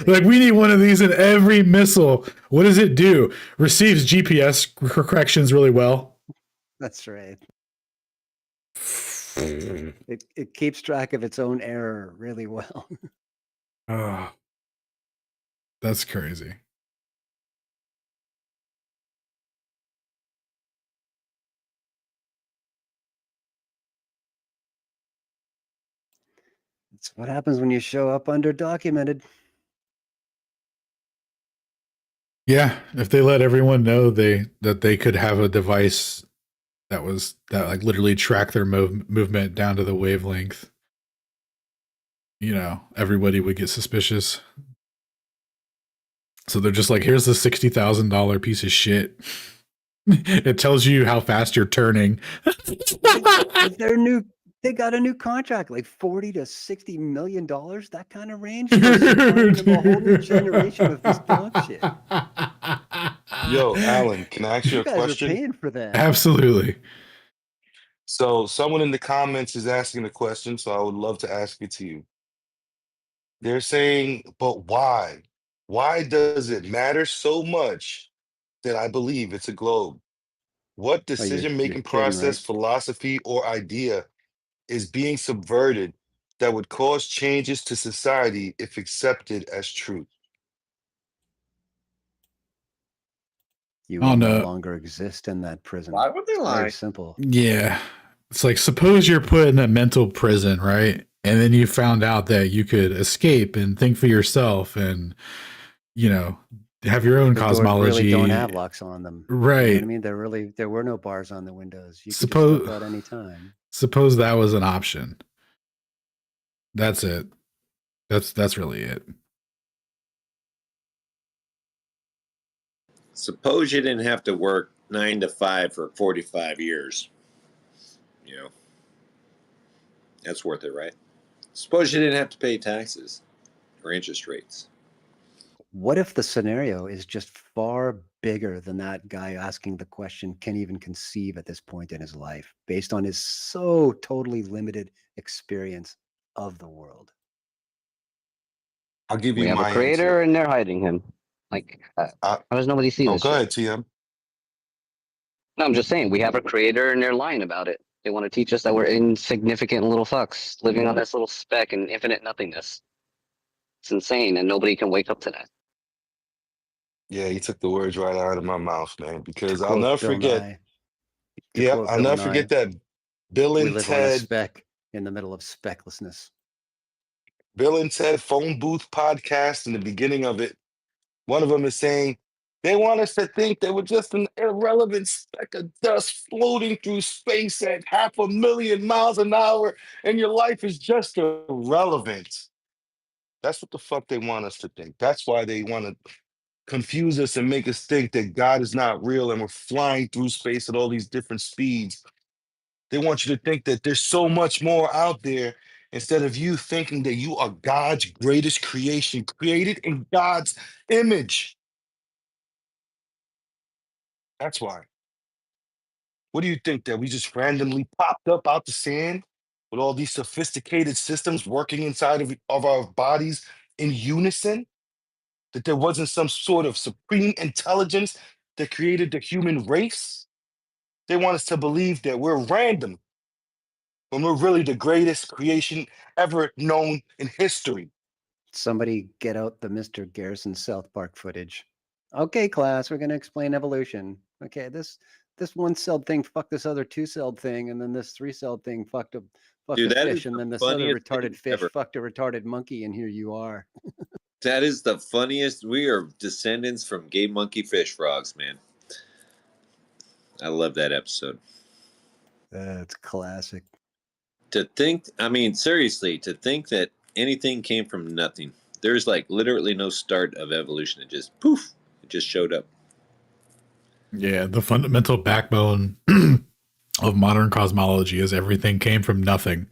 Like, we need one of these in every missile. What does it do? Receives GPS corrections really well. That's right. It keeps track of its own error really well. Oh, that's crazy. It's what happens when you show up underdocumented. Yeah, if they let everyone know that they could have a device that like literally track their movement down to the wavelength, everybody would get suspicious. So they're just like, here's the $60,000 piece of shit. It tells you how fast you're turning. They got a new contract, like $40 to $60 million, that kind of range. A whole new generation of this dog shit. Yo, Alan, can I ask you a guys question? are paying for that. Absolutely. So someone in the comments is asking a question, so I would love to ask it to you. They're saying, but why? Why does it matter so much that I believe it's a globe? What decision-making process, philosophy, or idea is being subverted that would cause changes to society if accepted as truth? You will no longer exist in that prison. Why would they lie? Very simple. Yeah. It's like, suppose you're put in a mental prison, right? and then you found out that you could escape and think for yourself and, you know, have your own The doors really cosmology. don't have locks on them. Right. You know what I mean? There were no bars on the windows. You could just step out anytime. Suppose that was an option. That's it. That's really it. Suppose you didn't have to work 9 to 5 for 45 years. You know, that's worth it, right? Suppose you didn't have to pay taxes or interest rates. What if the scenario is just far bigger than that guy asking the question can even conceive at this point in his life, based on his so totally limited experience of the world? I'll give We you have a my answer. creator and they're hiding him. Like, how does nobody see this Go ahead, shit? TM. No, I'm just saying we have a creator and they're lying about it. They want to teach us that we're insignificant little fucks living on this little speck in infinite nothingness. It's insane, and nobody can wake up to that. Yeah, you took the words right out of my mouth, man. Because To I'll quote never Bill forget. Nye. Yep, I'll never forget that Bill We and live on a Ted. speck in the middle of specklessness. Bill and Ted phone booth podcast in the beginning of it. One of them is saying they want us to think that we're just an irrelevant speck of dust floating through space at 500,000 miles an hour, and your life is just irrelevant. That's what the fuck they want us to think. That's why they want to confuse us and make us think that God is not real and we're flying through space at all these different speeds. They want you to think that there's so much more out there instead of you thinking that you are God's greatest creation, created in God's image. That's why. What do you think, that we just randomly popped up out the sand with all these sophisticated systems working inside of our bodies in unison? That there wasn't some sort of supreme intelligence that created the human race? They want us to believe that we're random when we're really the greatest creation ever known in history. Somebody get out the Mr. Garrison South Park footage. Okay, class, we're going to explain evolution. Okay, this one-celled thing fucked this other two-celled thing, and then this three-celled thing fucked a fish, and then this other retarded fish fucked a retarded monkey, and here you are. That is the funniest. We are descendants from gay monkey fish frogs, man. I love that episode. That's classic. To think, I mean, seriously, to think that anything came from nothing. There's like literally no start of evolution. It just poof, it just showed up. Yeah, the fundamental backbone of modern cosmology is everything came from nothing.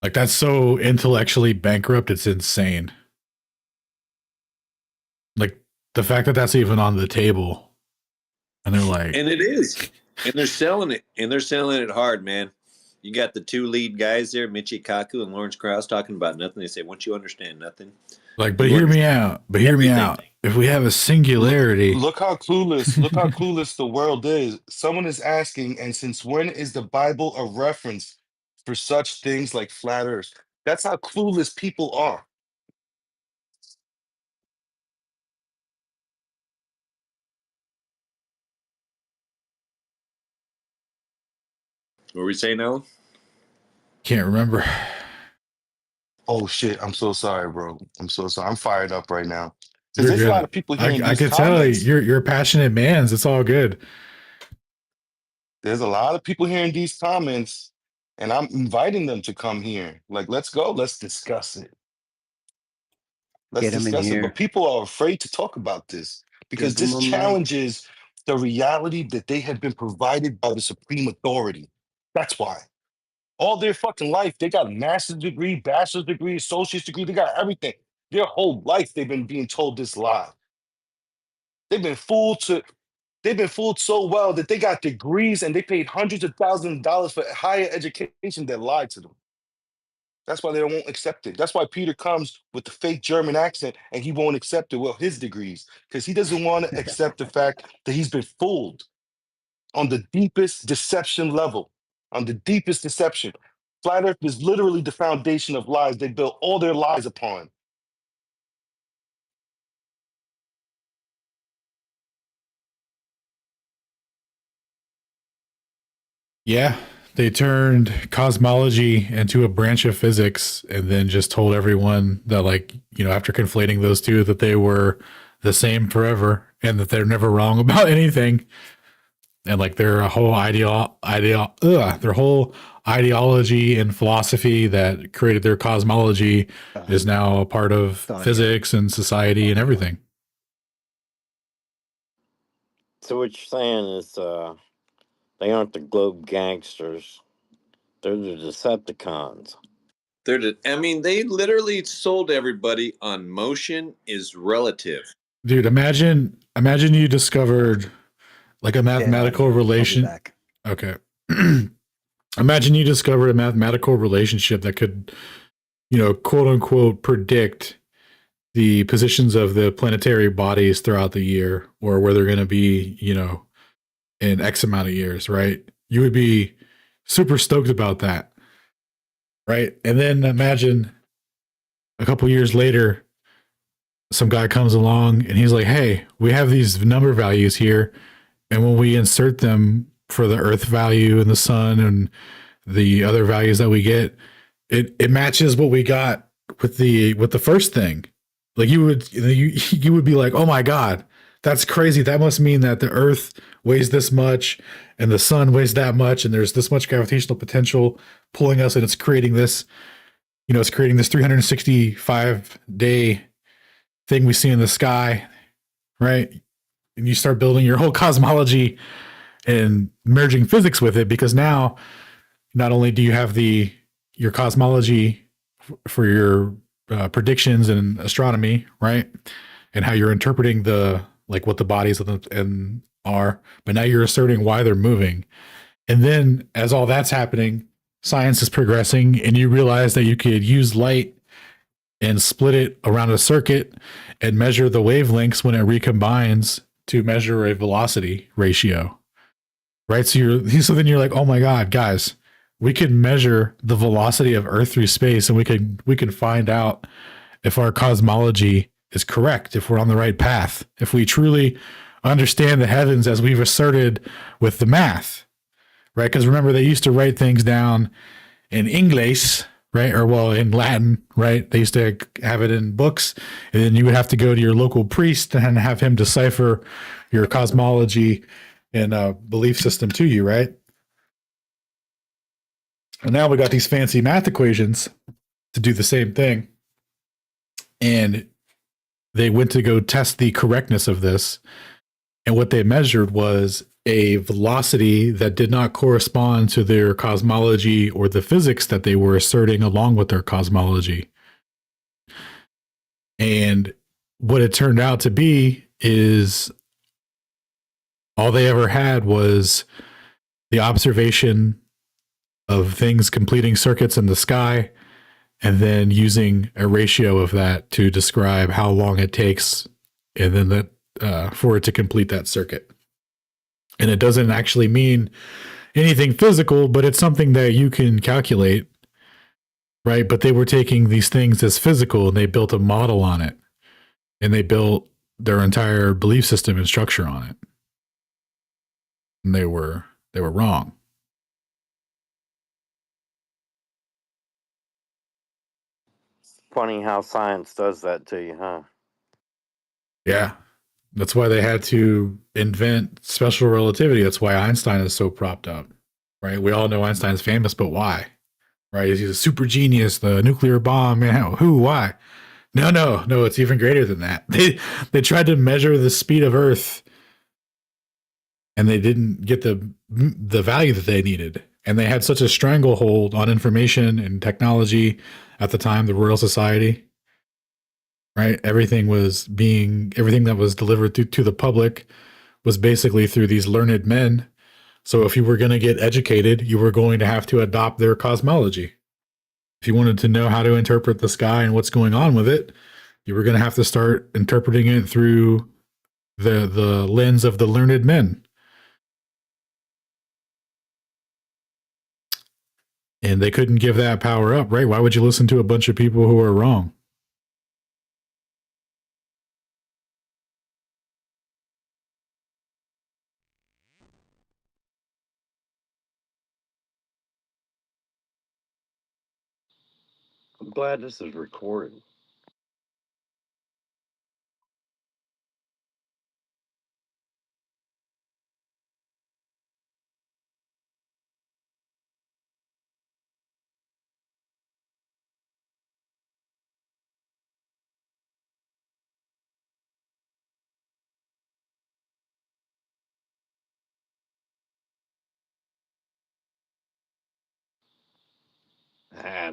Like, that's so intellectually bankrupt, it's insane. Like, the fact that that's even on the table, and they're like, and it is, and they're selling it, and they're selling it hard, man. You got the two lead guys there, Michio Kaku and Lawrence Krauss, talking about nothing. They say, once you understand nothing, like, but hear me out. But hear me out. If we have a singularity, Look how clueless the world is. Someone is asking, and since when is the Bible a reference for such things like flat earth? That's how clueless people are. what were we saying, Alan? Can't remember. Oh shit, I'm so sorry, bro. I'm so sorry. I'm fired up right now. Because You're there's a lot good. of people here in I these could tell comments. you're a passionate man. It's all good. There's a lot of people here in these comments, and I'm inviting them to come here. Like, let's go. Let's discuss it. Let's Get them in discuss it. here. But people are afraid to talk about this because Give them this a mic. challenges the reality that they have been provided by the supreme authority. That's why. All their fucking life, they got a master's degree, bachelor's degree, associate's degree, they got everything. Their whole life, they've been being told this lie. They've been fooled so well that they got degrees and they paid hundreds of thousands of dollars for higher education that lied to them. That's why they won't accept it. That's why Peter comes with the fake German accent and he won't accept it. Well, his degrees, because he doesn't want to accept the fact that he's been fooled on the deepest deception level, on the deepest deception. Flat Earth is literally the foundation of lies they built all their lies upon. Yeah, they turned cosmology into a branch of physics and then just told everyone that, like, you know, after conflating those two, that they were the same forever and that they're never wrong about anything. And like their whole their whole ideology and philosophy that created their cosmology is now a part of physics and society and everything. So what you're saying is they aren't the globe gangsters. They're the Decepticons. I mean, they literally sold everybody on motion is relative. Dude, imagine you discovered like a mathematical relation. Okay. Imagine you discovered a mathematical relationship that could, you know, quote unquote, predict the positions of the planetary bodies throughout the year, or where they're going to be, you know, in X amount of years, right? You would be super stoked about that, right? And then imagine a couple years later, some guy comes along and he's like, hey, we have these number values here. And when we insert them for the Earth value and the sun and the other values that we get, it matches what we got with the first thing. Like you would be like, oh my God, that's crazy. That must mean that the Earth weighs this much and the sun weighs that much, and there's this much gravitational potential pulling us, and it's creating this, you know, it's creating this 365-day thing we see in the sky, right? And you start building your whole cosmology and merging physics with it, because now not only do you have your cosmology for your predictions and astronomy, right, and how you're interpreting what the bodies of them are, but now you're asserting why they're moving. And then as all that's happening, science is progressing, and you realize that you could use light and split it around a circuit and measure the wavelengths when it recombines to measure a velocity ratio, right? So then you're like, oh my God, guys, we can measure the velocity of Earth through space, and we can find out if our cosmology is correct, if we're on the right path, if we truly understand the heavens as we've asserted with the math, right? Because remember, they used to write things down in English, right? Or well, in Latin, right? They used to have it in books, and then you would have to go to your local priest and have him decipher your cosmology and belief system to you, right? And now we got these fancy math equations to do the same thing. And they went to go test the correctness of this. And what they measured was a velocity that did not correspond to their cosmology or the physics that they were asserting along with their cosmology. And what it turned out to be is all they ever had was the observation of things completing circuits in the sky, and then using a ratio of that to describe how long it takes, and then for it to complete that circuit. And it doesn't actually mean anything physical, but it's something that you can calculate, right? But they were taking these things as physical, and they built a model on it, and they built their entire belief system and structure on it. And they were wrong. Funny how science does that to you, huh? Yeah. That's why they had to invent special relativity. That's why Einstein is so propped up, right? We all know Einstein's famous, but why? Right? He's a super genius, the nuclear bomb, man. Who? Why? No. It's even greater than that. They tried to measure the speed of Earth, and they didn't get the value that they needed. And they had such a stranglehold on information and technology at the time, the Royal Society, right? Everything that was delivered to the public was basically through these learned men. So if you were going to get educated, you were going to have to adopt their cosmology. If you wanted to know how to interpret the sky and what's going on with it, you were going to have to start interpreting it through the lens of the learned men. And they couldn't give that power up, right? Why would you listen to a bunch of people who are wrong? I'm glad this is recorded.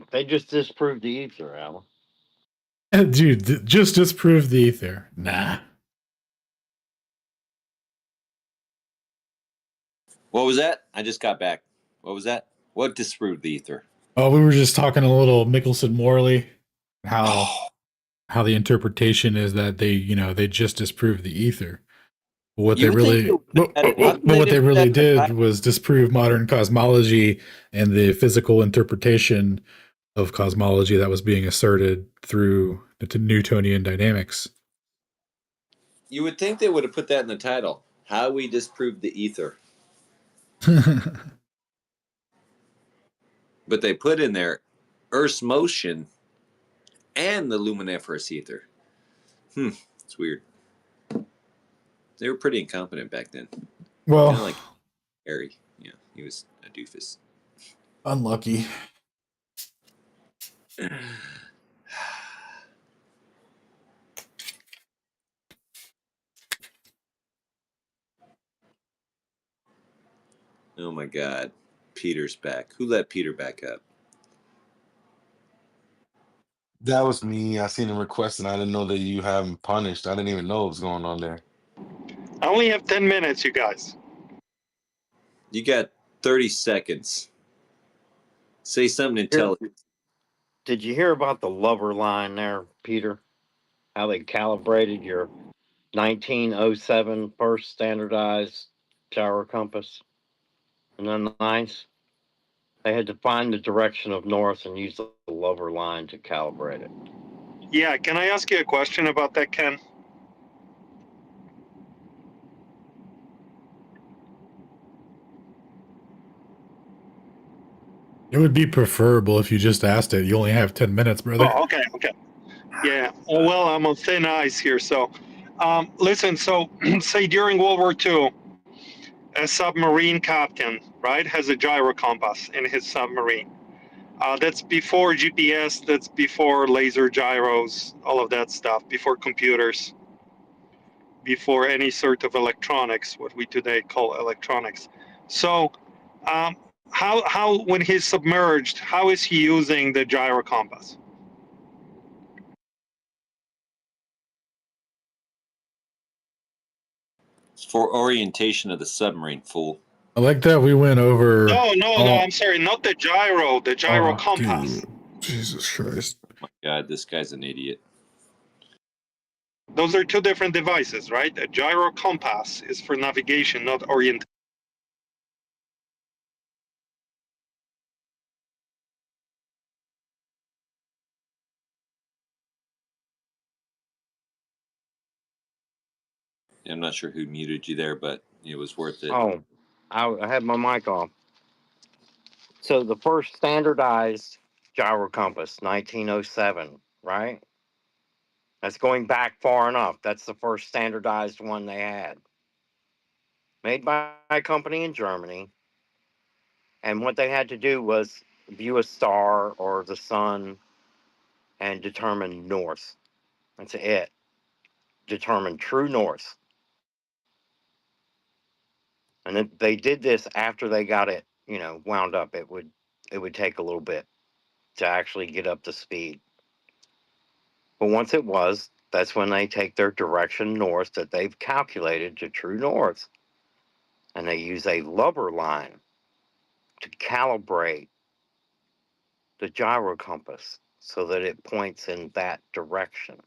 They just disproved the ether, Alan. Dude, just disprove the ether. Nah. What was that? I just got back. What was that? What disproved the ether? Oh, we were just talking a little Mickelson Morley, how the interpretation is that they just disproved the ether. But what they really did was disprove modern cosmology and the physical interpretation of cosmology that was being asserted through the Newtonian dynamics. You would think they would have put that in the title. How we disproved the ether. But they put in there Earth's motion and the luminiferous ether. It's weird. They were pretty incompetent back then. Well, kind of like Harry. Yeah, he was a doofus. Unlucky. Oh my God. Peter's back. Who let Peter back up? That was me. I seen him request, and I didn't know that you have him punished. I didn't even know what was going on there. I only have 10 minutes, you guys. You got 30 seconds. Say something intelligent. Did you hear about the lover line there, Peter? How they calibrated your 1907 first standardized gyro compass? And then nice. They had to find the direction of north and use the lover line to calibrate it. Yeah, can I ask you a question about that, Ken? It would be preferable if you just asked it. You only have 10 minutes, brother. Oh, okay. Yeah. Oh, well, I'm on thin ice here. So, listen, so say during World War II, a submarine captain, right, has a gyro compass in his submarine. That's before GPS, that's before laser gyros, all of that stuff, before computers, before any sort of electronics, what we today call electronics. So, how when he's submerged, how is he using the gyro compass? For orientation of the submarine, fool. I like that we went over. No, I'm sorry, not the gyro compass. Dude. Jesus Christ. Oh my God, this guy's an idiot. Those are two different devices, right? A gyro compass is for navigation, not orientation. I'm not sure who muted you there, but it was worth it. Oh, I had my mic on. So the first standardized gyro compass, 1907, right? That's going back far enough. That's the first standardized one they had. Made by a company in Germany. And what they had to do was view a star or the sun and determine north. That's it. Determine true north. And if they did this after they got it, wound up, it would take a little bit to actually get up to speed. But once it was, that's when they take their direction north that they've calculated to true north. And they use a lubber line to calibrate the gyro compass so that it points in that direction.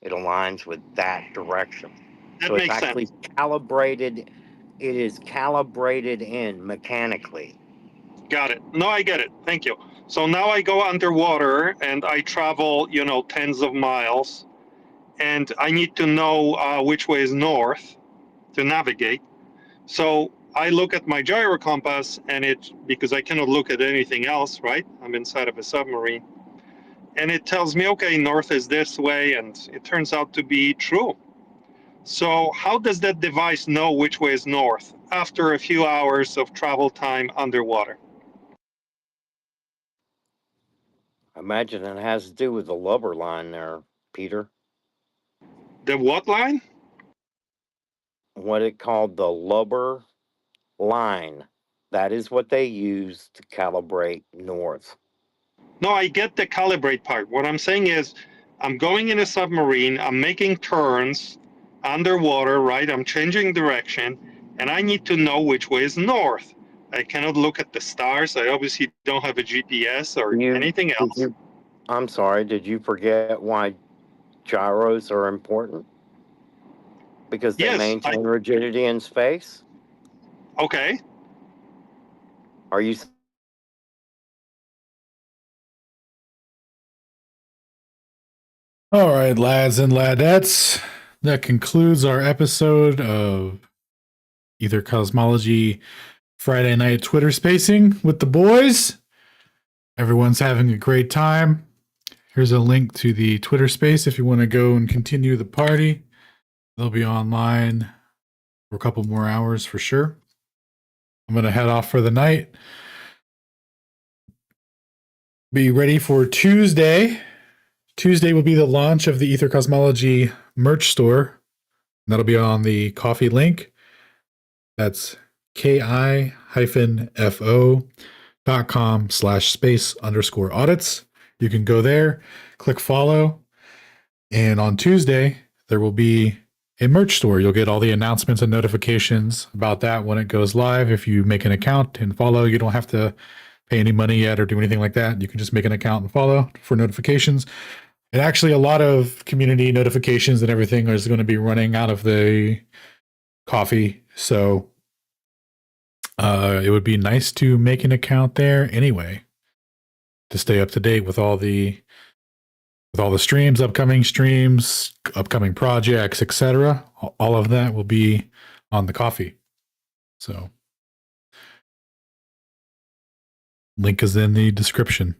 It aligns with that direction. That so it's makes actually sense. calibrated. It is calibrated in mechanically. Got it. No, I get it. Thank you. So now I go underwater and I travel, tens of miles, and I need to know which way is north to navigate. So I look at my gyro compass and because I cannot look at anything else, right? I'm inside of a submarine. And it tells me, okay, north is this way, and it turns out to be true. So how does that device know which way is north after a few hours of travel time underwater? I imagine it has to do with the lubber line there, Peter. The what line? What it called the lubber line. That is what they use to calibrate north. No, I get the calibrate part. What I'm saying is I'm going in a submarine, I'm making turns underwater, right? I'm changing direction, and I need to know which way is north. I cannot look at the stars. I obviously don't have a GPS or anything else. I'm sorry, did you forget why gyros are important? Because they maintain rigidity in space? Okay. Are you All right, lads and ladettes, that concludes our episode of Aether Cosmology Friday night Twitter spacing with the boys. Everyone's having a great time. Here's a link to the Twitter space if you want to go and continue the party. They'll be online for a couple more hours for sure. I'm going to head off for the night. Be ready for Tuesday. Tuesday will be the launch of the Aether Cosmology merch store. That'll be on the coffee link. That's ki-fo.com/space_audits. You can go there, click follow, and on Tuesday, there will be a merch store. You'll get all the announcements and notifications about that when it goes live. If you make an account and follow, you don't have to pay any money yet or do anything like that. You can just make an account and follow for notifications. And actually, a lot of community notifications and everything is going to be running out of the coffee. So it would be nice to make an account there anyway to stay up to date with all the streams, upcoming projects, etc. All of that will be on the coffee. So link is in the description.